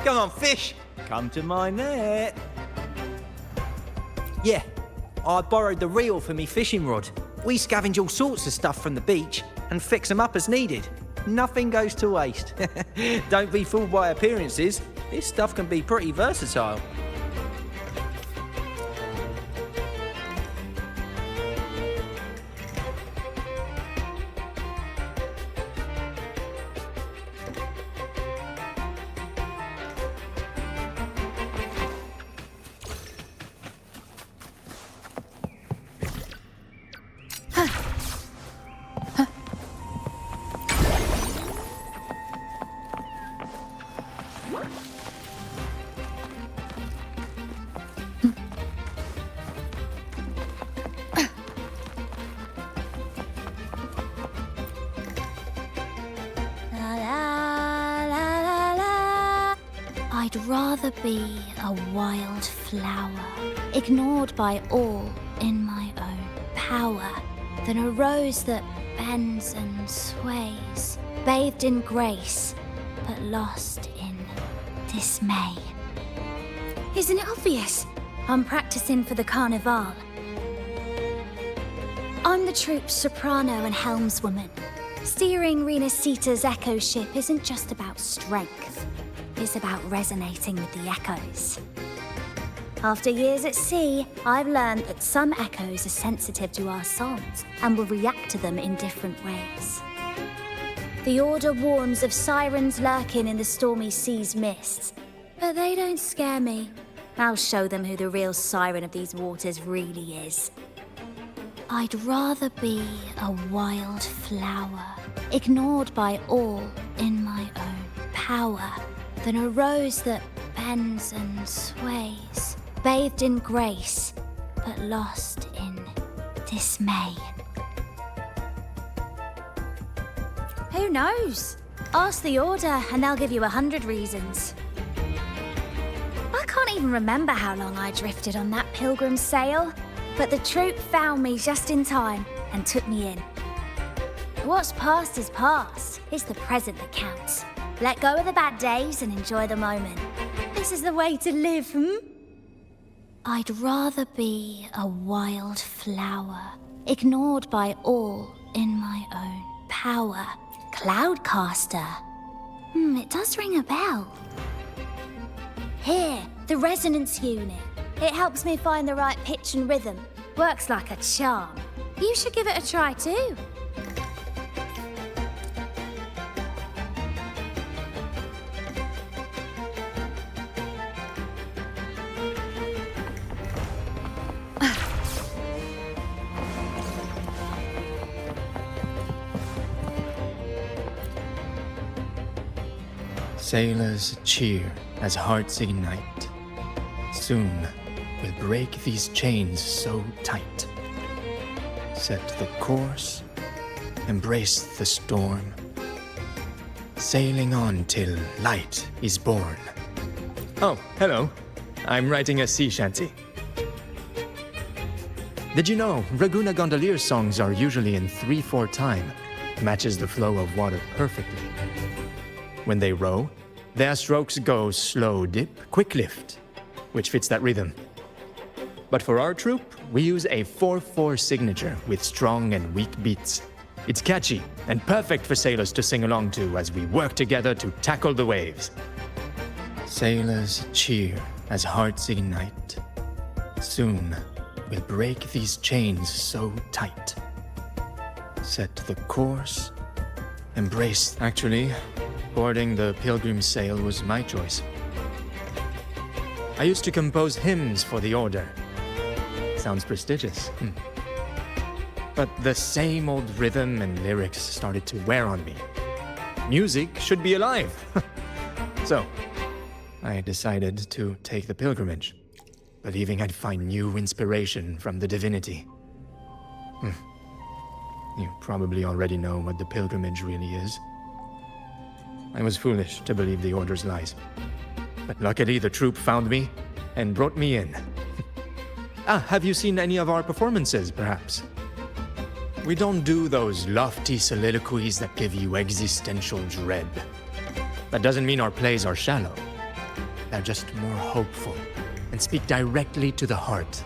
Come on, fish! Come to my net. Yeah, I borrowed the reel for me fishing rod. We scavenge all sorts of stuff from the beach and fix them up as needed. Nothing goes to waste. Don't be fooled by appearances. This stuff can be pretty versatile.
I'd rather be a wild flower, ignored by all in my own power, than a rose that bends and sways, bathed in grace, but lost in dismay. Isn't it obvious? I'm practicing for the Carnival. I'm the troupe's soprano and helmswoman. Steering Rena Sita's echo ship isn't just about strength. It's about resonating with the echoes.
After years at sea, I've learned that some echoes are sensitive to our songs and will react to them in different ways. The Order warns of sirens lurking in the stormy sea's mists, but they don't scare me. I'll show them who the real siren of these waters really is. I'd rather be a wild flower, ignored by all in my own power, than a rose that bends and sways, bathed in grace, but lost in dismay. Who knows? Ask the Order and they'll give you 100 reasons. I can't even remember how long I drifted on that pilgrim's sail, but the troop found me just in time and took me in. What's past is past. It's the present that counts. Let go of the bad days and enjoy the moment. This is the way to live, I'd rather be a wild flower, ignored by all in my own power. Cloudcaster. It does ring a bell. Here, the resonance unit. It helps me find the right pitch and rhythm. Works like a charm. You should give it a try too.
Sailors cheer as hearts ignite. Soon we'll break these chains so tight. Set the course, embrace the storm, sailing on till light is born. Oh, hello. I'm writing a sea shanty. Did you know Raguna Gondolier's songs are usually in 3/4 time? Matches the flow of water perfectly. When they row, their strokes go slow dip, quick lift, which fits that rhythm. But for our troop, we use a 4/4 signature with strong and weak beats. It's catchy and perfect for sailors to sing along to as we work together to tackle the waves. Sailors cheer as hearts ignite. Soon we'll break these chains so tight. Set the course, embrace. Actually, boarding the Pilgrim's Sail was my choice. I used to compose hymns for the Order. Sounds prestigious. But the same old rhythm and lyrics started to wear on me. Music should be alive. So, I decided to take the pilgrimage, believing I'd find new inspiration from the divinity. You probably already know what the pilgrimage really is. I was foolish to believe the Order's lies. But luckily the troop found me and brought me in. Have you seen any of our performances, perhaps? We don't do those lofty soliloquies that give you existential dread. That doesn't mean our plays are shallow. They're just more hopeful and speak directly to the heart.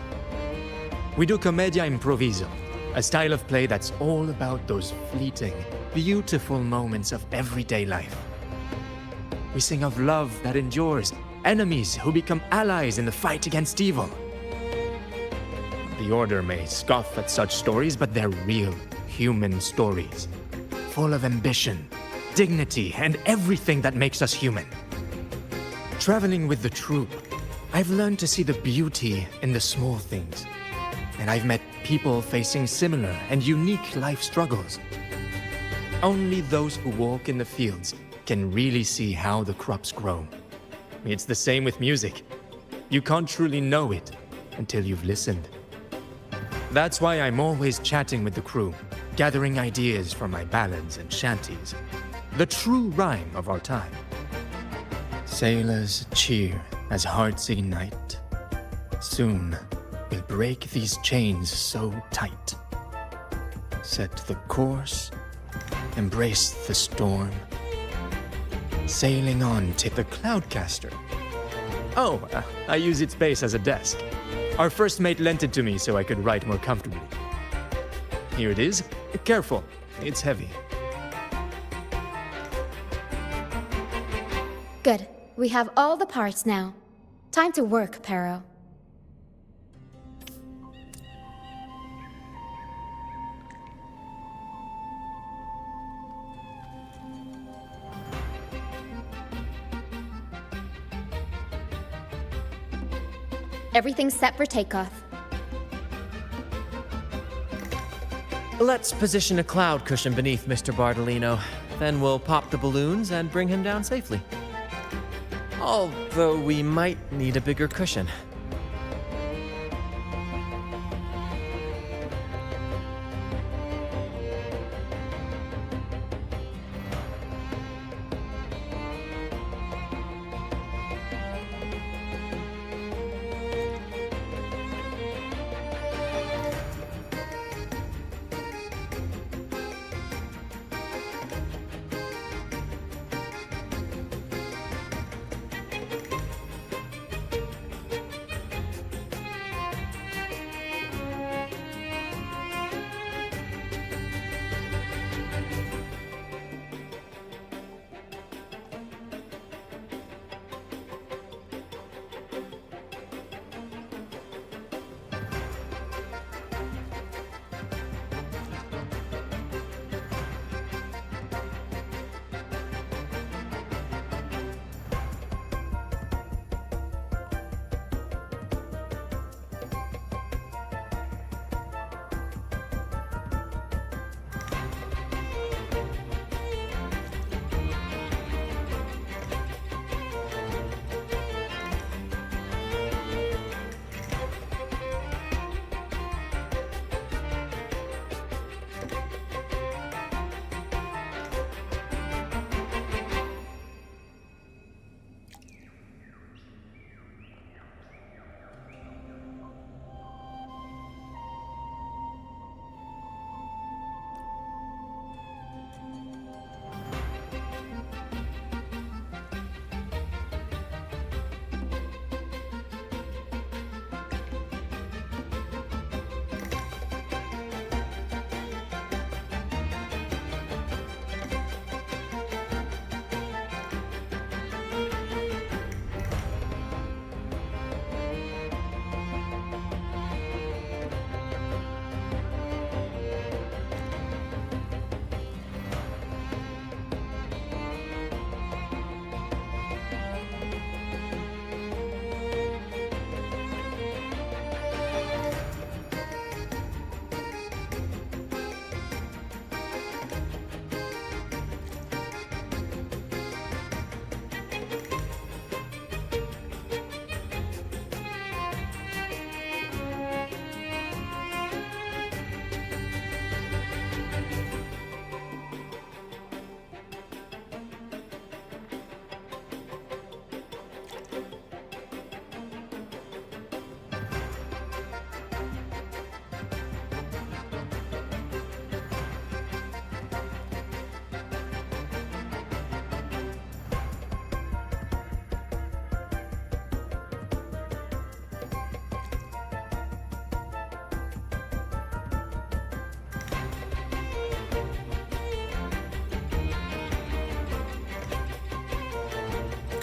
We do commedia improviso, a style of play that's all about those fleeting, beautiful moments of everyday life. We sing of love that endures, enemies who become allies in the fight against evil. The Order may scoff at such stories, but they're real, human stories, full of ambition, dignity, and everything that makes us human. Traveling with the troop, I've learned to see the beauty in the small things, and I've met people facing similar and unique life struggles. Only those who walk in the fields can really see how the crops grow. It's the same with music. You can't truly know it until you've listened. That's why I'm always chatting with the crew, gathering ideas for my ballads and shanties. The true rhyme of our time. Sailors cheer as hearts ignite. Soon we'll break these chains so tight. Set the course, embrace the storm, sailing on to the Cloudcaster. Oh, I use its base as a desk. Our first mate lent it to me so I could write more comfortably. Here it is. Careful, it's heavy.
Good. We have all the parts now. Time to work, Pero. Everything's set for takeoff.
Let's position a cloud cushion beneath Mr. Bartolino. Then we'll pop the balloons and bring him down safely. Although we might need a bigger cushion.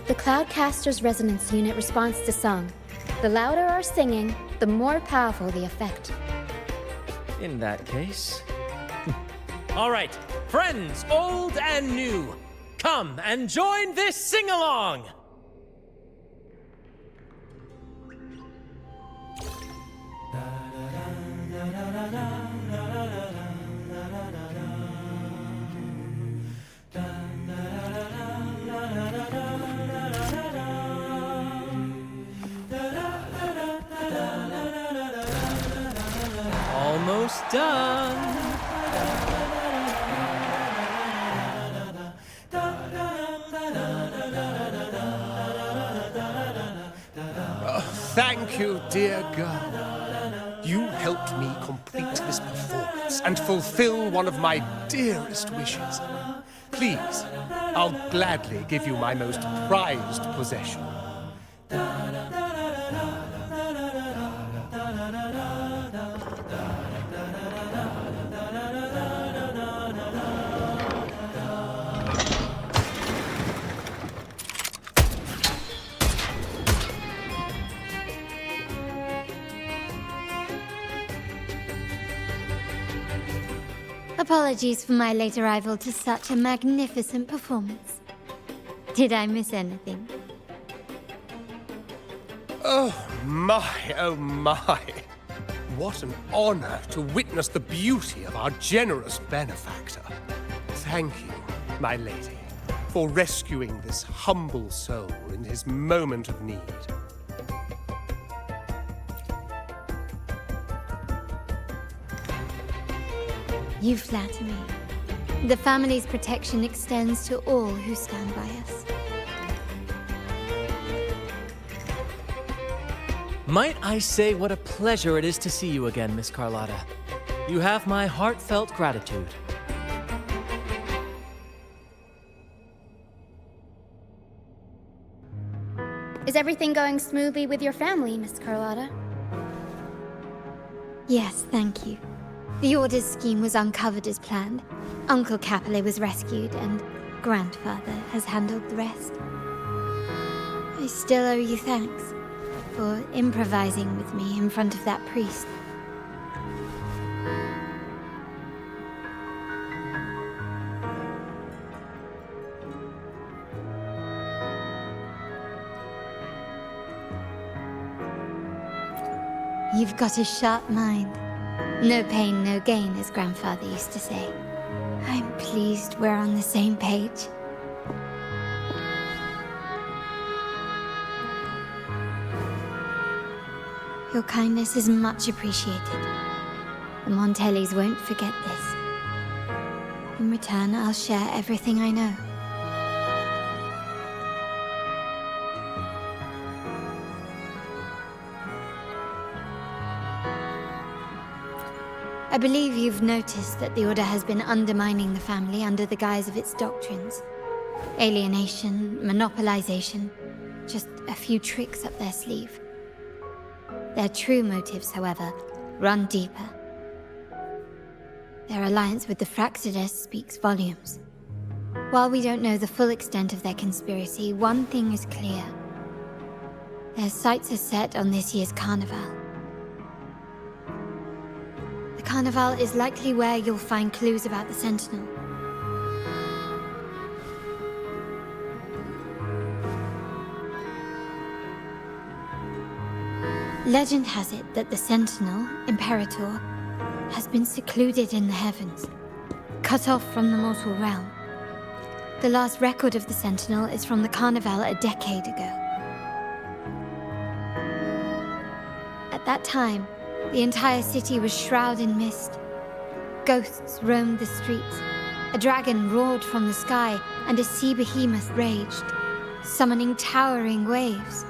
The Cloudcaster's resonance unit responds to song. The louder our singing, the more powerful the effect.
In that case...
All right, friends old and new, come and join this sing-along!
Almost done.
Thank you, dear girl. You helped me complete this performance and fulfill one of my dearest wishes. Please, I'll gladly give you my most prized possession.
Apologies for my late arrival to such a magnificent performance. Did I miss anything?
Oh my. What an honor to witness the beauty of our generous benefactor. Thank you, my lady, for rescuing this humble soul in his moment of need.
You flatter me. The family's protection extends to all who stand by us.
Might I say what a pleasure it is to see you again, Miss Carlotta. You have my heartfelt gratitude.
Is everything going smoothly with your family, Miss Carlotta? Yes, thank you. The Order's scheme was uncovered as planned. Uncle Capilet was rescued, and Grandfather has handled the rest. I still owe you thanks for improvising with me in front of that priest. You've got a sharp mind. No pain, no gain, as Grandfather used to say. I'm pleased we're on the same page. Your kindness is much appreciated. The Montellis won't forget this. In return, I'll share everything I know. I believe you've noticed that the Order has been undermining the family under the guise of its doctrines. Alienation, monopolization, just a few tricks up their sleeve. Their true motives, however, run deeper. Their alliance with the Fraxidus speaks volumes. While we don't know the full extent of their conspiracy, one thing is clear. Their sights are set on this year's carnival. The carnival is likely where you'll find clues about the Sentinel. Legend has it that the Sentinel, Imperator, has been secluded in the heavens, cut off from the mortal realm. The last record of the Sentinel is from the Carnival a decade ago. At that time, the entire city was shrouded in mist. Ghosts roamed the streets. A dragon roared from the sky, and a sea behemoth raged, summoning towering waves.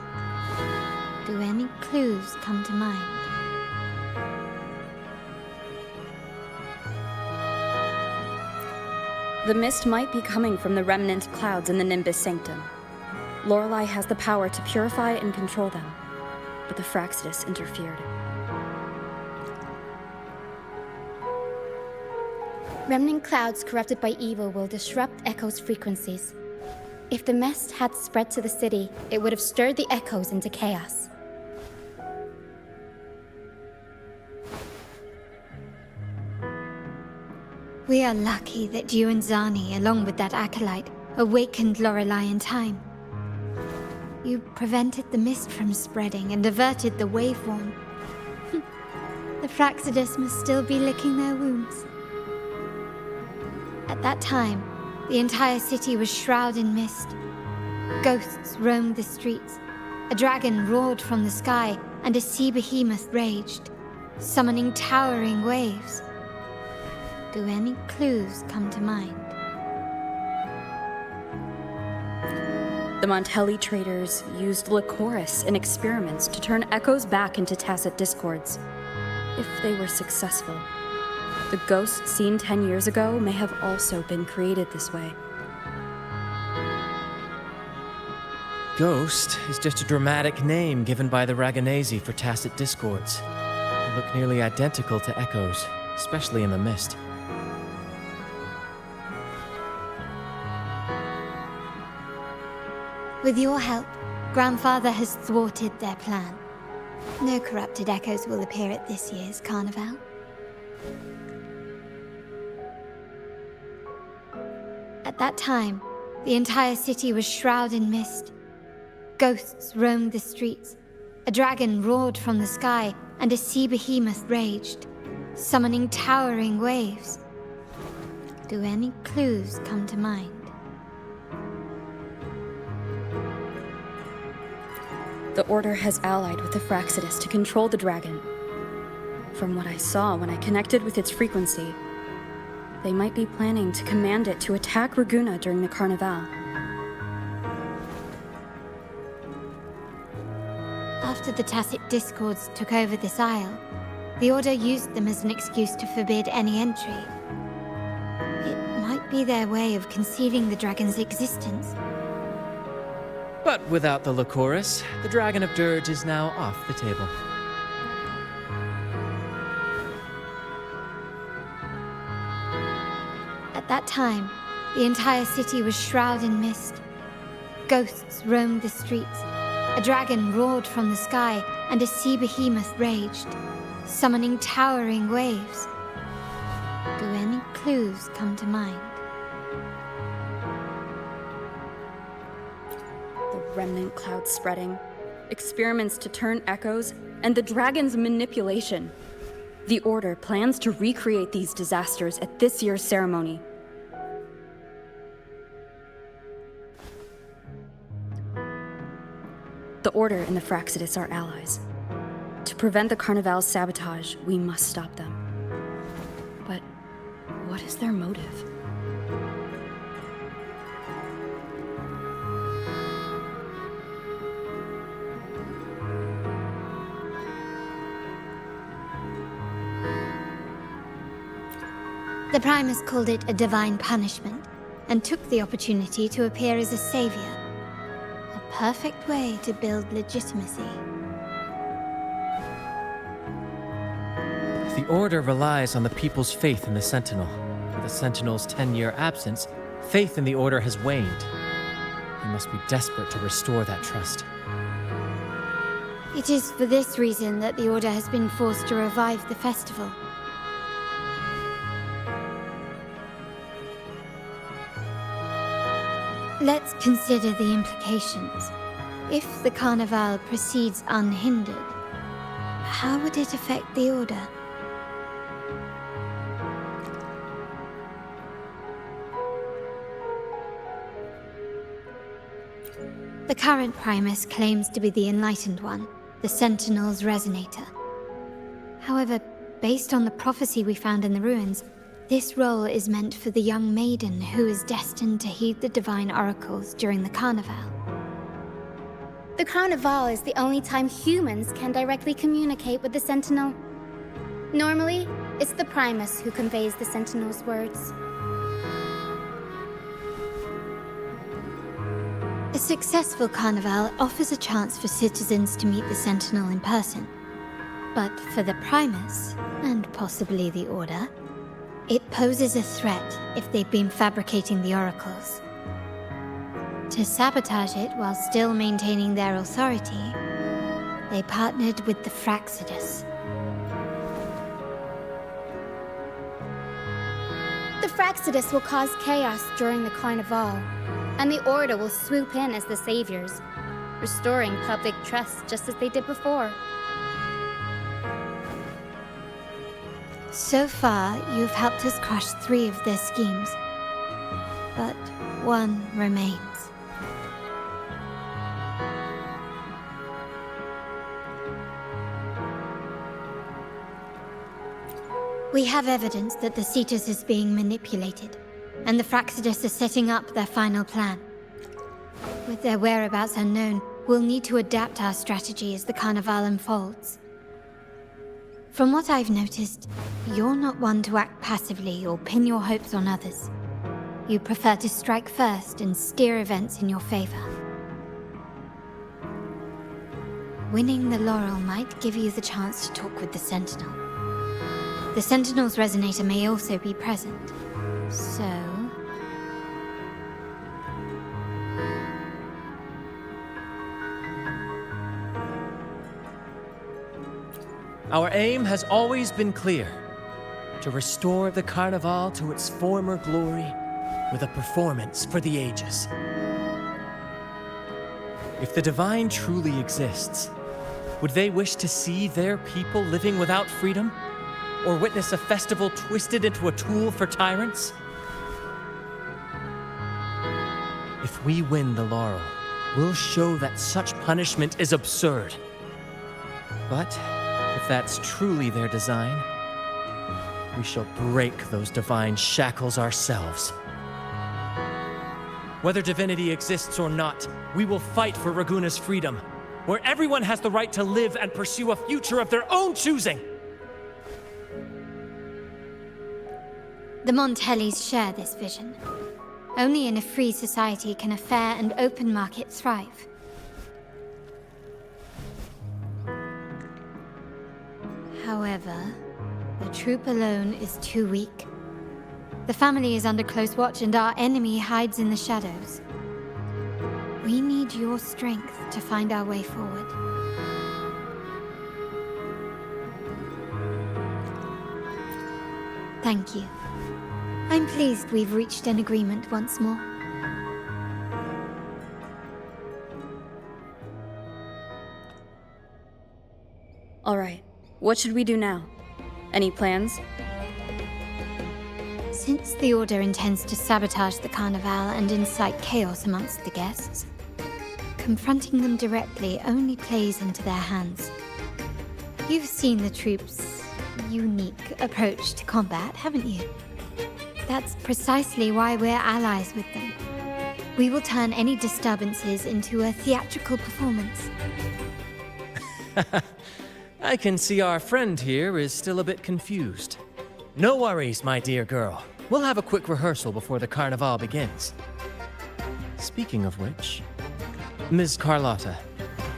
Do any clues come to mind?
The mist might be coming from the remnant clouds in the Nimbus Sanctum. Lorelei has the power to purify and control them, but the Fraxidus interfered.
Remnant clouds corrupted by evil will disrupt Echo's frequencies. If the mist had spread to the city, it would have stirred the echoes into chaos. We are lucky that you and Zani, along with that acolyte, awakened Lorelei in time. You prevented the mist from spreading and averted the waveworn. The Fraxidus must still be licking their wounds. At that time, the entire city was shrouded in mist. Ghosts roamed the streets. A dragon roared from the sky, and a sea behemoth raged, summoning towering waves. Do any clues come to mind?
The Montelli traders used Lycoris in experiments to turn echoes back into tacit discords. If they were successful, the ghosts seen 10 years ago may have also been created this way.
Ghost is just a dramatic name given by the Raganesi for tacit discords. They look nearly identical to echoes, especially in the mist.
With your help, Grandfather has thwarted their plan. No corrupted echoes will appear at this year's carnival. At that time, the entire city was shrouded in mist. Ghosts roamed the streets. A
A dragon roared from the sky, and a sea behemoth raged, summoning towering waves. Do any clues come to mind?
The Order has allied with the Fraxidus to control the dragon. From what I saw when I connected with its frequency, they might be planning to command it to attack Raguna during the Carnival.
After the Tacit Discords took over this isle, the Order used them as an excuse to forbid any entry. It might be their way of concealing the dragon's existence.
But without the Lycoris, the Dragon of Dirge is now off the table.
At that time, the entire city was shrouded in mist. Ghosts roamed the streets. A dragon roared from the sky, and a sea behemoth raged, summoning towering waves. Do any clues come to mind?
The remnant cloud spreading, experiments to turn echoes, and the dragon's manipulation. The Order plans to recreate these disasters at this year's ceremony. The Order and the Fraxidus are allies. To prevent the Carnival's sabotage, we must stop them. But what is their motive?
The Primus called it a divine punishment, and took the opportunity to appear as a savior. A perfect way to build legitimacy.
The Order relies on the people's faith in the Sentinel. With the Sentinel's 10-year absence, faith in the Order has waned. We must be desperate to restore that trust.
It is for this reason that the Order has been forced to revive the festival. Let's consider the implications. If the Carnival proceeds unhindered, how would it affect the Order? The current Primus claims to be the Enlightened One, the Sentinel's Resonator. However, based on the prophecy we found in the ruins, this role is meant for the young maiden who is destined to heed the divine oracles during the Carnival.
The Carnival is the only time humans can directly communicate with the Sentinel. Normally, it's the Primus who conveys the Sentinel's words.
A successful Carnival offers a chance for citizens to meet the Sentinel in person. But for the Primus, and possibly the Order, it poses a threat if they've been fabricating the oracles. To sabotage it while still maintaining their authority, they partnered with the Fraxidus.
The Fraxidus will cause chaos during the Carnival, and the Order will swoop in as the saviors, restoring public trust just as they did before.
So far, you've helped us crush 3 of their schemes. But one remains. We have evidence that the Cetus is being manipulated, and the Fraxidus are setting up their final plan. With their whereabouts unknown, we'll need to adapt our strategy as the Carnival unfolds. From what I've noticed, you're not one to act passively or pin your hopes on others. You prefer to strike first and steer events in your favor. Winning the laurel might give you the chance to talk with the Sentinel. The Sentinel's Resonator may also be present, so...
Our aim has always been clear: to restore the Carnival to its former glory with a performance for the ages. If the Divine truly exists, Would they wish to see their people living without freedom? Or witness a festival twisted into a tool for tyrants? If we win the laurel, we'll show that such punishment is absurd. But if that's truly their design, we shall break those divine shackles ourselves. Whether divinity exists or not, we will fight for Raguna's freedom, where everyone has the right to live and pursue a future of their own choosing.
The Montellis share this vision. Only in a free society can a fair and open market thrive. However, the troop alone is too weak. The family is under close watch and our enemy hides in the shadows. We need your strength to find our way forward. Thank you. I'm pleased we've reached an agreement once more.
All right, what should we do now? Any plans?
Since the Order intends to sabotage the Carnival and incite chaos amongst the guests, confronting them directly only plays into their hands. You've seen the troops' unique approach to combat, haven't you? That's precisely why we're allies with them. We will turn any disturbances into a theatrical performance.
I can see our friend here is still a bit confused. No worries, my dear girl. We'll have a quick rehearsal before the Carnival begins. Speaking of which, Ms. Carlotta,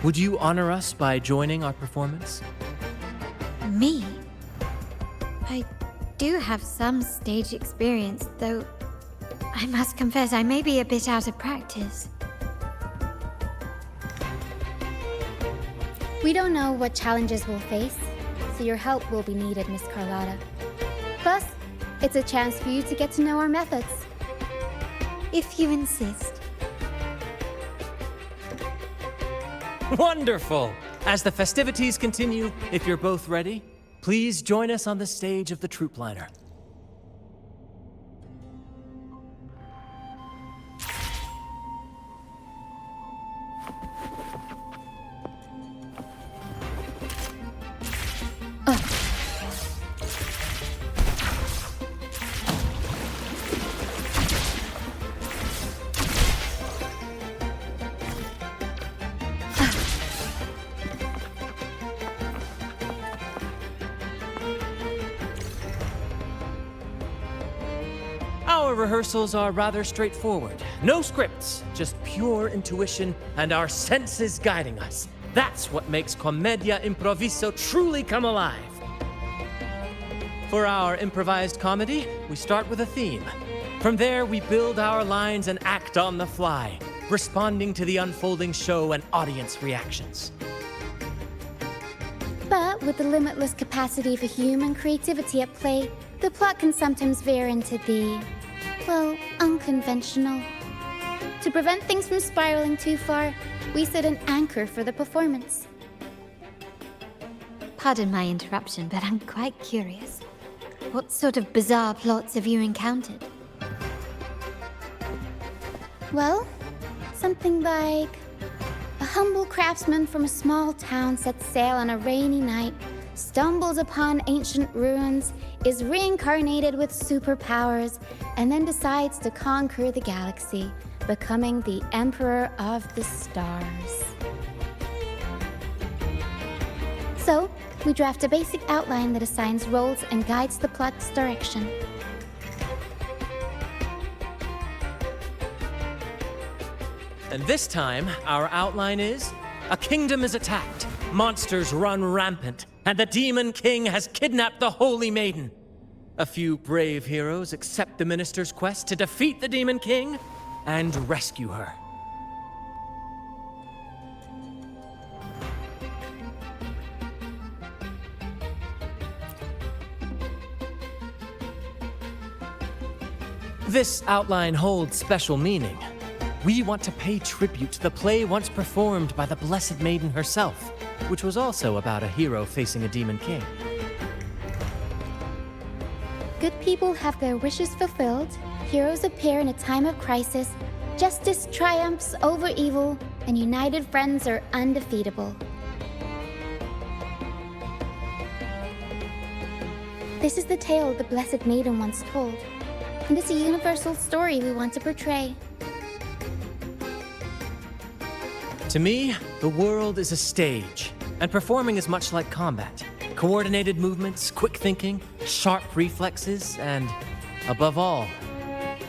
would you honor us by joining our performance?
Me? I do have some stage experience, though I must confess I may be a bit out of practice.
We don't know what challenges we'll face, so your help will be needed, Miss Carlotta. Plus, it's a chance for you to get to know our methods.
If you insist.
Wonderful! As the festivities continue, if you're both ready, please join us on the stage of the troop liner. Our rehearsals are rather straightforward. No scripts, just pure intuition and our senses guiding us. That's what makes Commedia Improviso truly come alive. For our improvised comedy, we start with a theme. From there, we build our lines and act on the fly, responding to the unfolding show and audience reactions.
But with the limitless capacity for human creativity at play, the plot can sometimes veer into the, well, unconventional. To prevent things from spiraling too far, we set an anchor for the performance.
Pardon my interruption, but I'm quite curious. What sort of bizarre plots have you encountered?
Well, something like a humble craftsman from a small town sets sail on a rainy night, stumbles upon ancient ruins, is reincarnated with superpowers, and then decides to conquer the galaxy, becoming the Emperor of the Stars. So, we draft a basic outline that assigns roles and guides the plot's direction.
And this time, our outline is, a kingdom is attacked, monsters run rampant, and the Demon King has kidnapped the Holy Maiden. A few brave heroes accept the minister's quest to defeat the Demon King and rescue her. This outline holds special meaning. We want to pay tribute to the play once performed by the Blessed Maiden herself, which was also about a hero facing a demon king.
Good people have their wishes fulfilled, heroes appear in a time of crisis, justice triumphs over evil, and united friends are undefeatable. This is the tale the Blessed Maiden once told, and it's a universal story we want to portray.
To me, the world is a stage, and performing is much like combat. Coordinated movements, quick thinking, sharp reflexes, and, above all,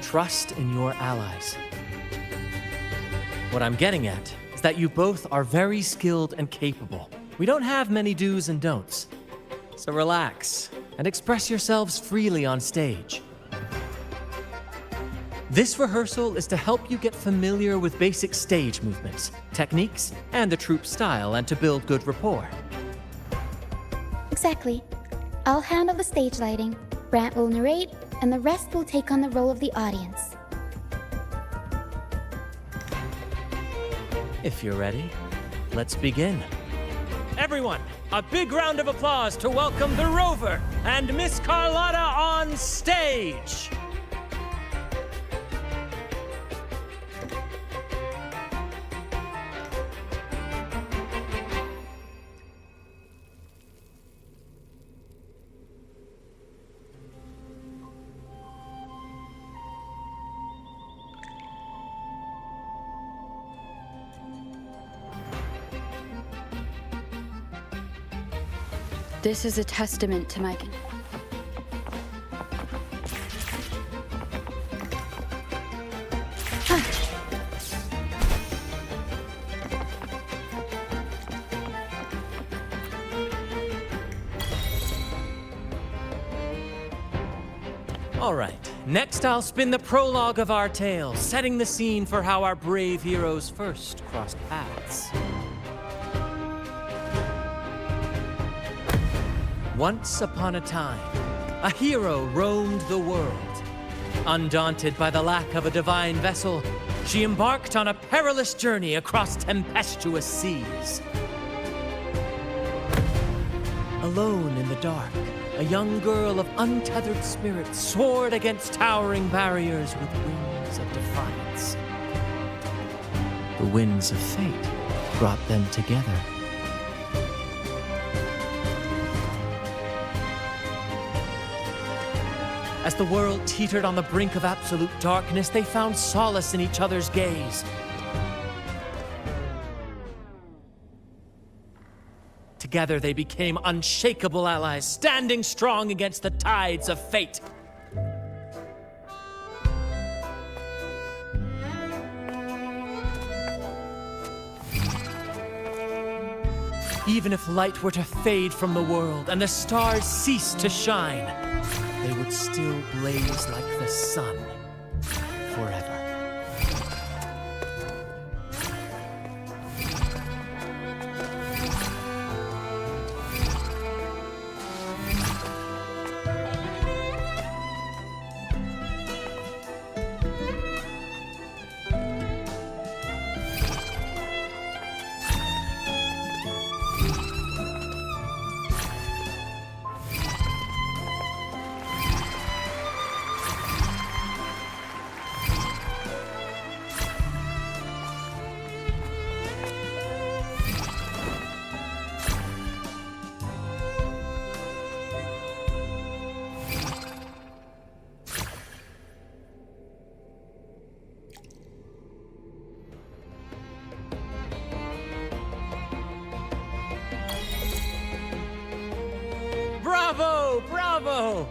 trust in your allies. What I'm getting at is that you both are very skilled and capable. We don't have many do's and don'ts. So relax and express yourselves freely on stage. This rehearsal is to help you get familiar with basic stage movements, techniques, and the troupe style, and to build good rapport.
Exactly. I'll handle the stage lighting, Brant will narrate, and the rest will take on the role of the audience.
If you're ready, let's begin.
Everyone, a big round of applause to welcome the Rover and Miss Carlotta on stage!
This is a testament to my...
All right, next I'll spin the prologue of our tale, setting the scene for how our brave heroes first crossed paths. Once upon a time, a hero roamed the world. Undaunted by the lack of a divine vessel, she embarked on a perilous journey across tempestuous seas. Alone in the dark, a young girl of untethered spirit soared against towering barriers with wings of defiance. The winds of fate brought them together. As the world teetered on the brink of absolute darkness, they found solace in each other's gaze. Together they became unshakable allies, standing strong against the tides of fate. Even if light were to fade from the world and the stars cease to shine, they would still blaze like the sun forever. Bravo! Bravo!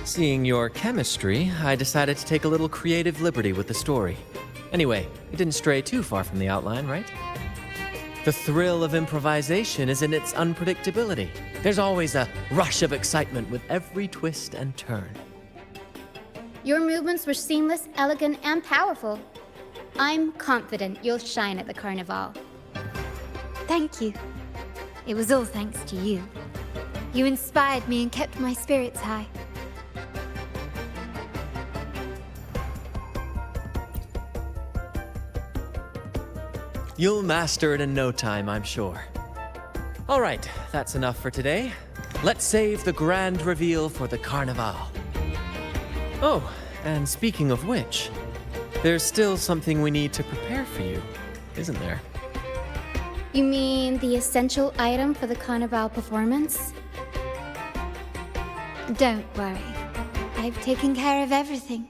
Seeing your chemistry, I decided to take a little creative liberty with the story. Anyway, it didn't stray too far from the outline, right? The thrill of improvisation is in its unpredictability. There's always a rush of excitement with every twist and turn.
Your movements were seamless, elegant, and powerful. I'm confident you'll shine at the carnival.
Thank you. It was all thanks to you. You inspired me and kept my spirits high.
You'll master it in no time, I'm sure. All right, that's enough for today. Let's save the grand reveal for the Carnival. Oh, and speaking of which, there's still something we need to prepare for you, isn't there?
You mean the essential item for the Carnival performance?
Don't worry. I've taken care of everything.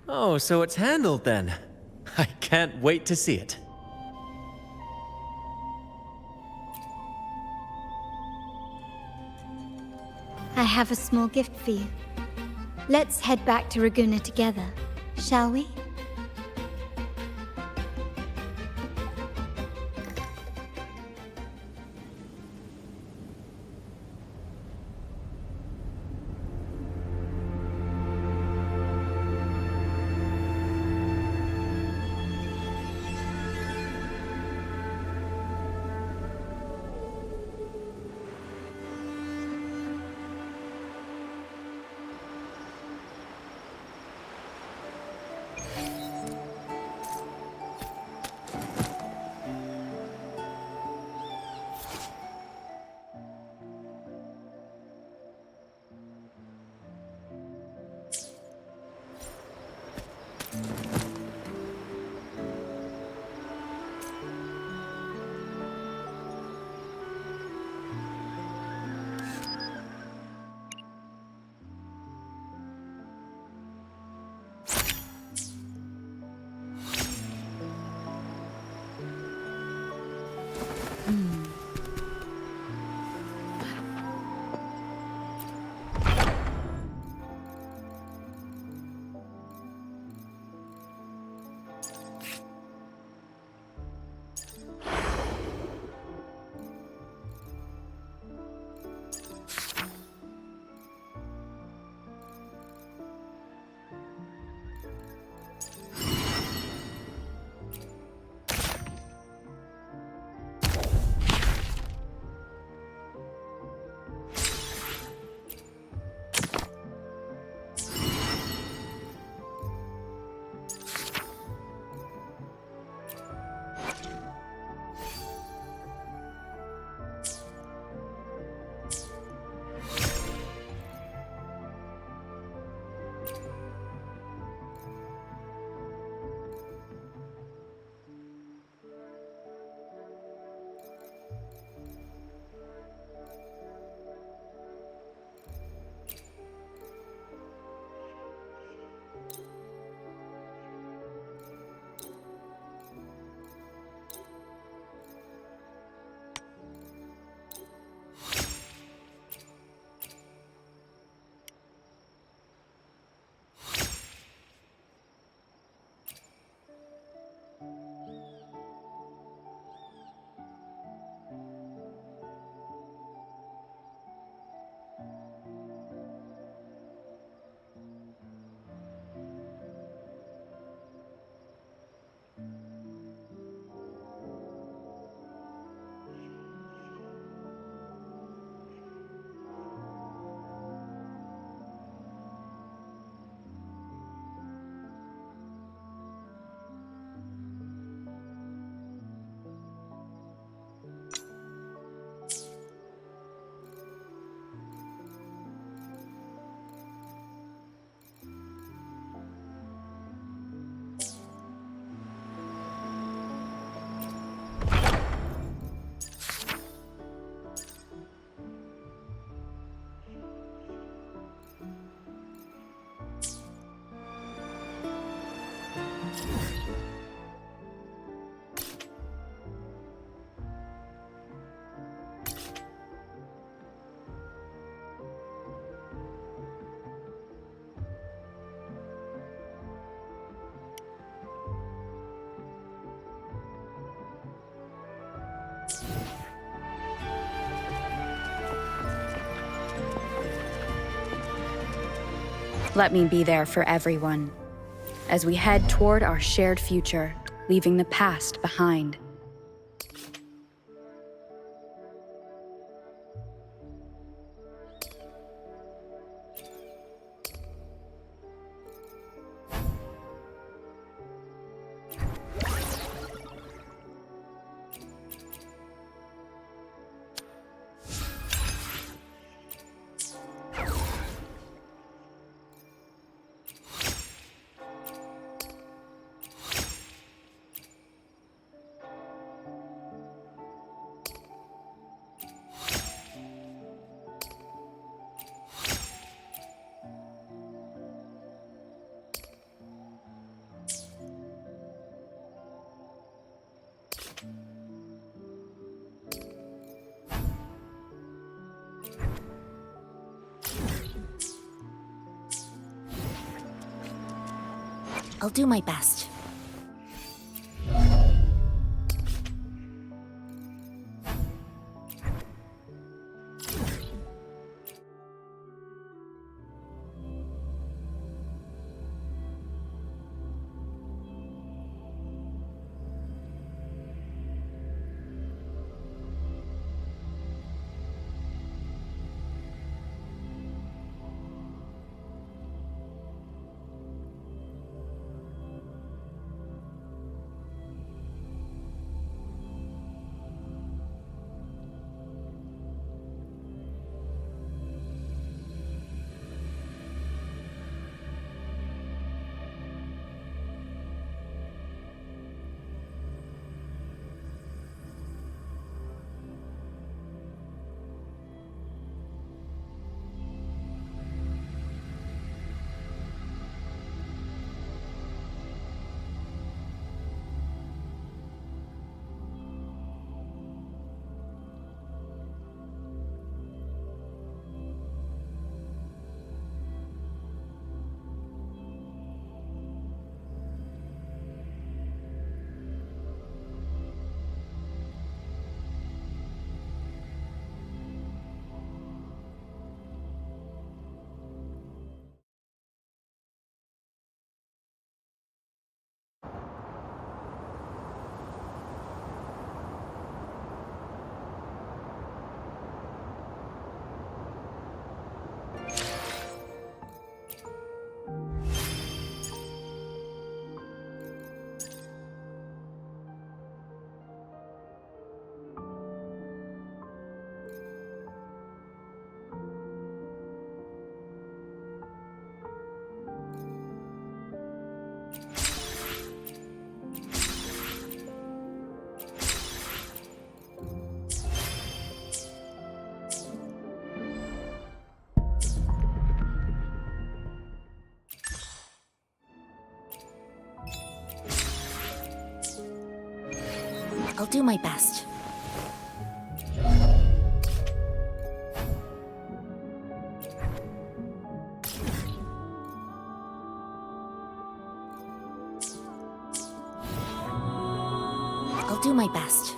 Oh, so it's handled then. I can't wait to see it.
I have a small gift for you. Let's head back to Raguna together, shall we?
Let me be there for everyone, as we head toward our shared future, leaving the past behind.
I'll do my best. I'll do my best. I'll do my best.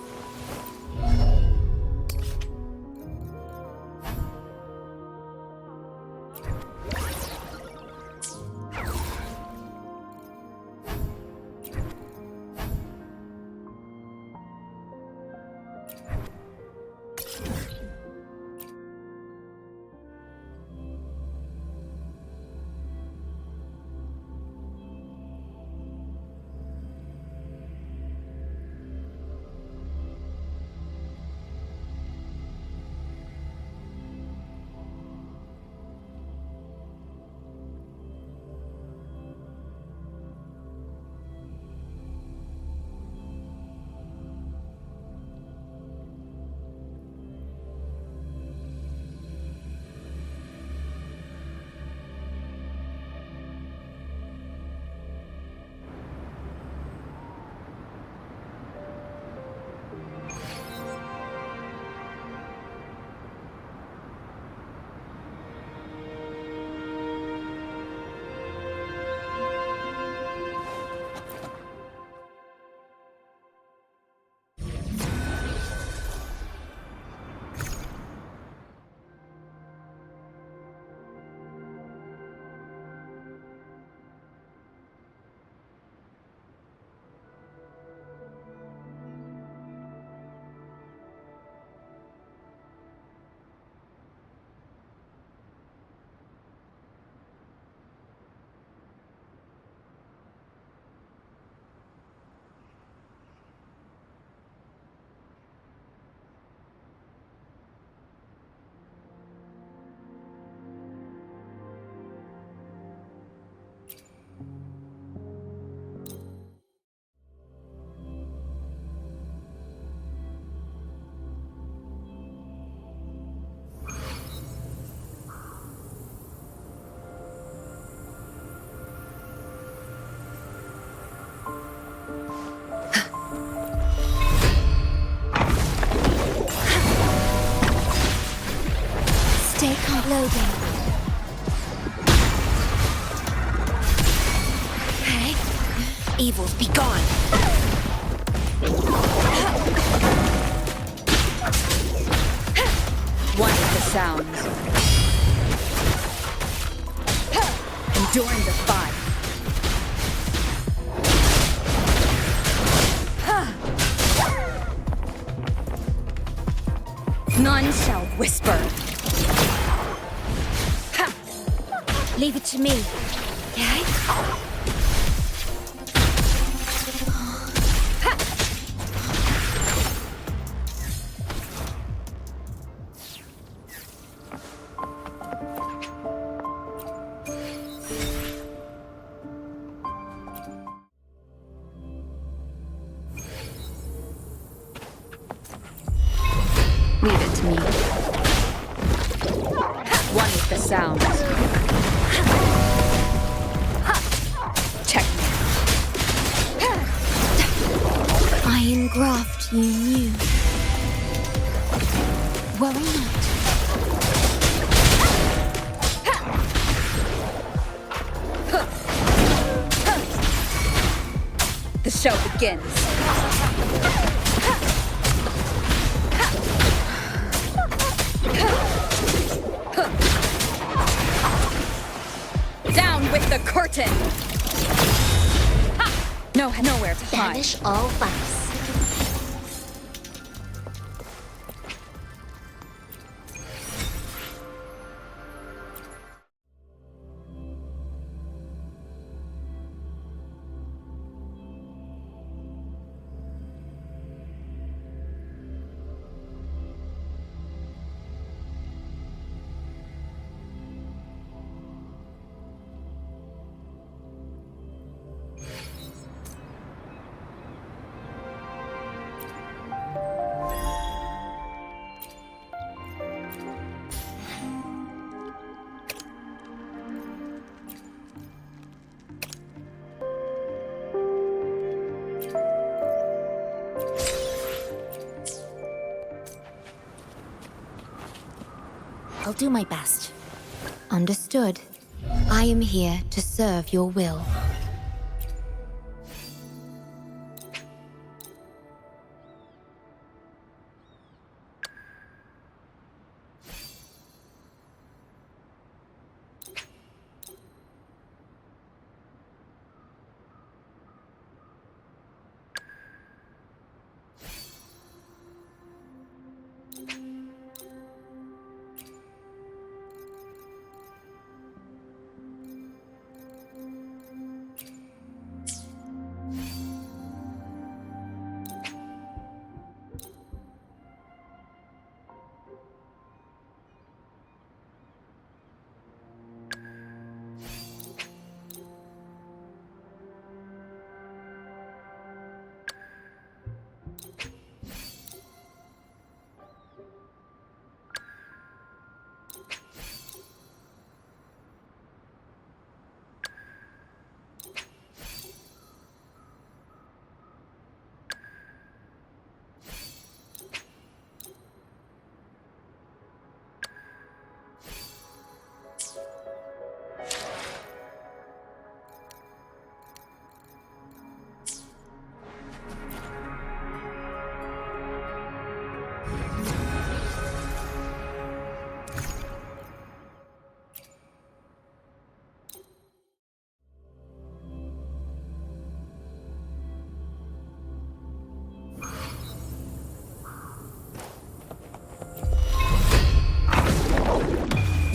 Stay calm. Loading.
Okay.
evils be gone.
One with the sounds. Enduring the fire. None shall whisper.
Leave it to me. Okay?
Leave it to me. One with the sounds. Check.
Iron graft you knew. Worry not.
The show begins. Down with the curtain! Nowhere to hide.
Banish all vice.
I'll do my best.
Understood. I am here to serve your will.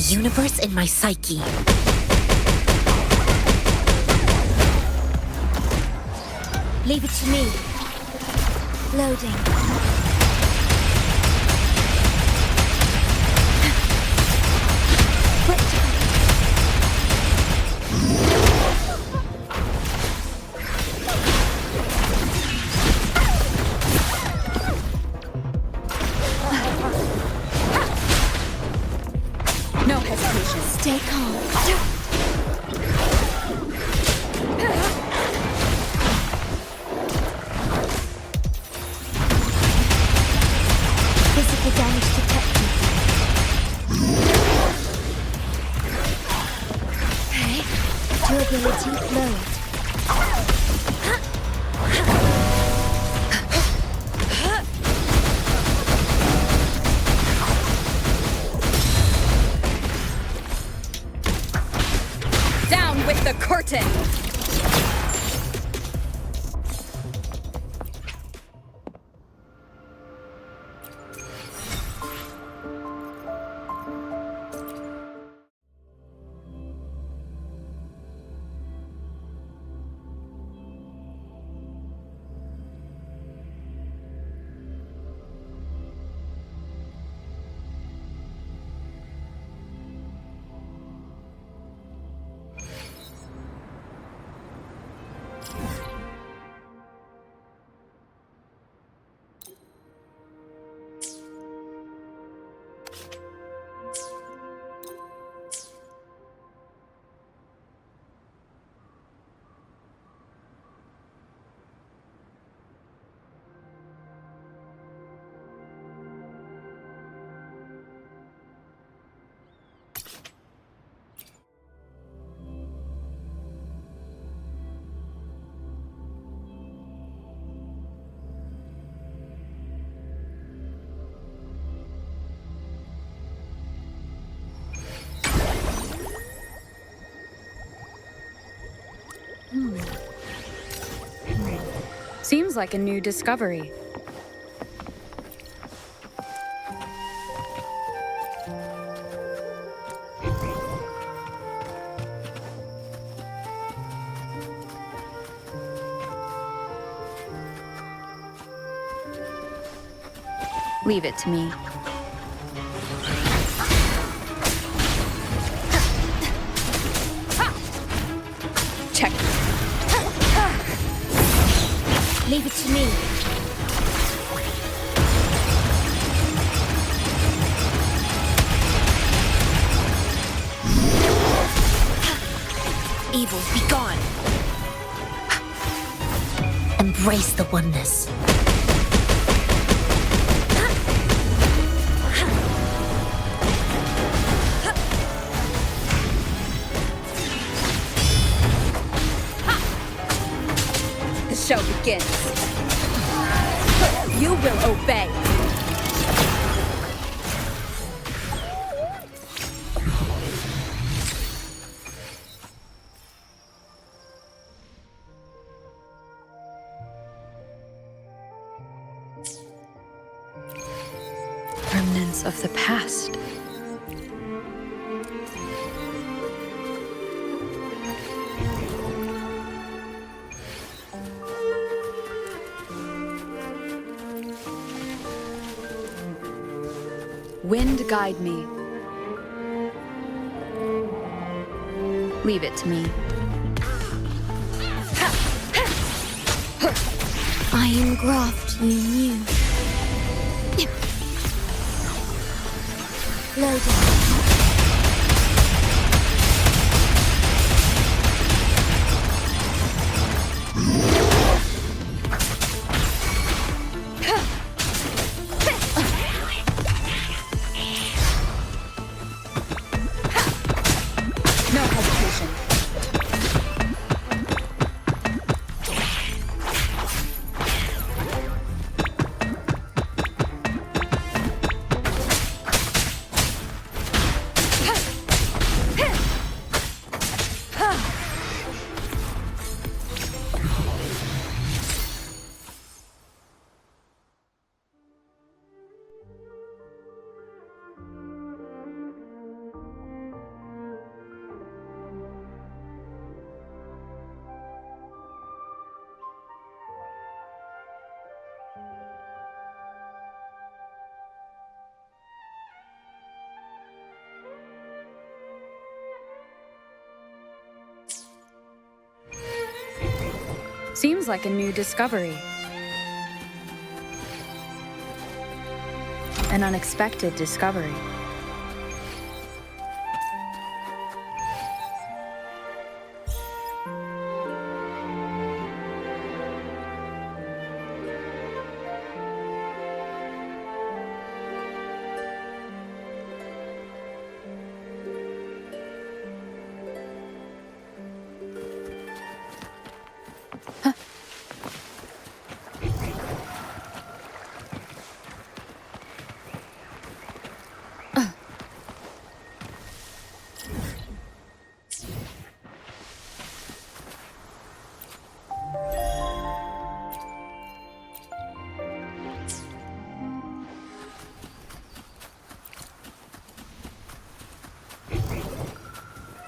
Universe in my psyche. Leave it to me. Loading.
No hesitation.
Stay calm. Physical damage detected. Okay. Durability lowered.
Down with the curtain! Seems like a new discovery. Leave it to me. Check.
Leave it to me. Evil, be gone. Embrace the oneness.
The show begins. You will obey. Remnants of the past. Wind guide me. Leave it to me.
Iron graft you knew. Loading.
No hesitation. Seems like a new discovery. An unexpected discovery.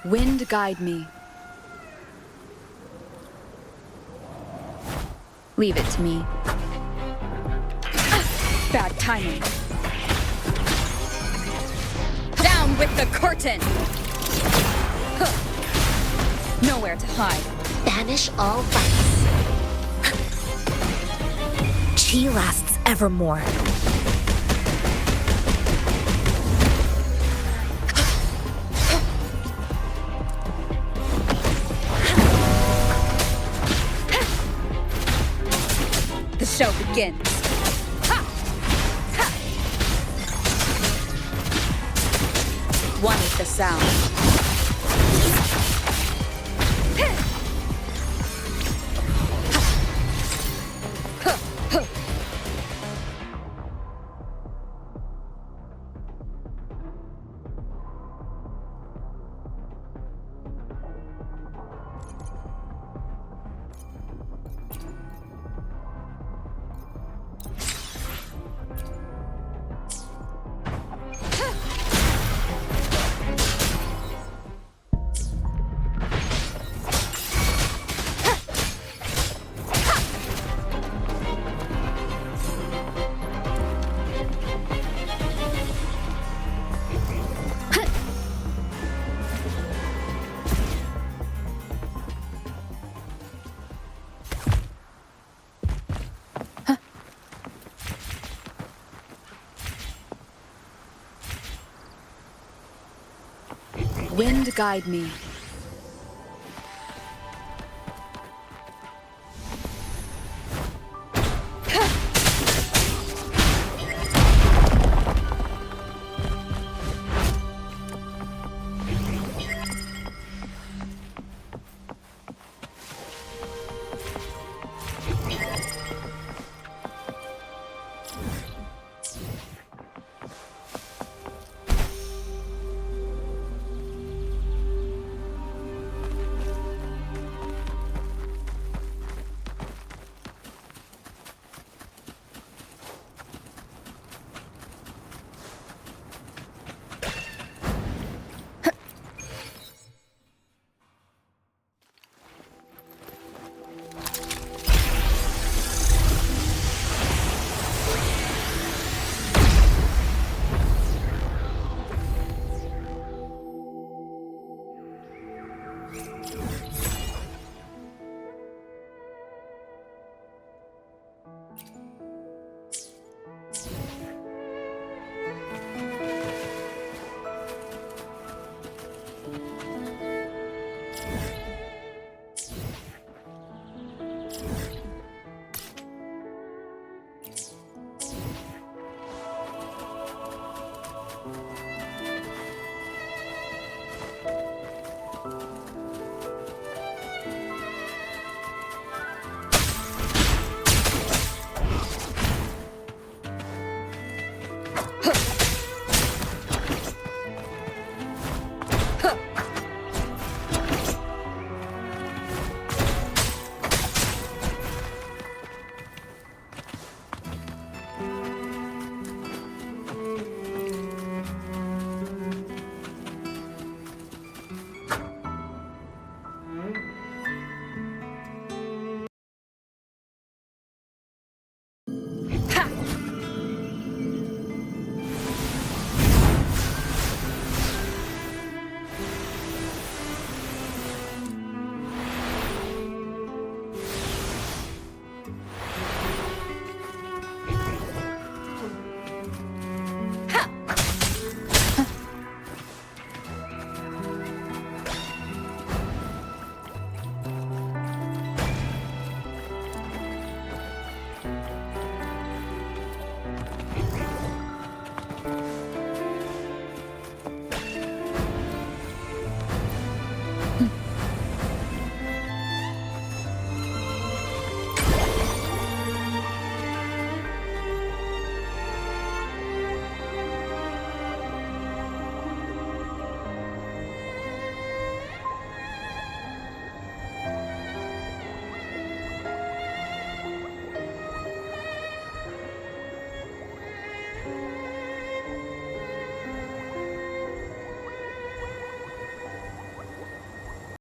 Wind guide me. Leave it to me. Bad timing. Down with the curtain! Nowhere to hide.
Banish all vice. Chi lasts evermore.
The show begins. One with the sound. Wind guide me.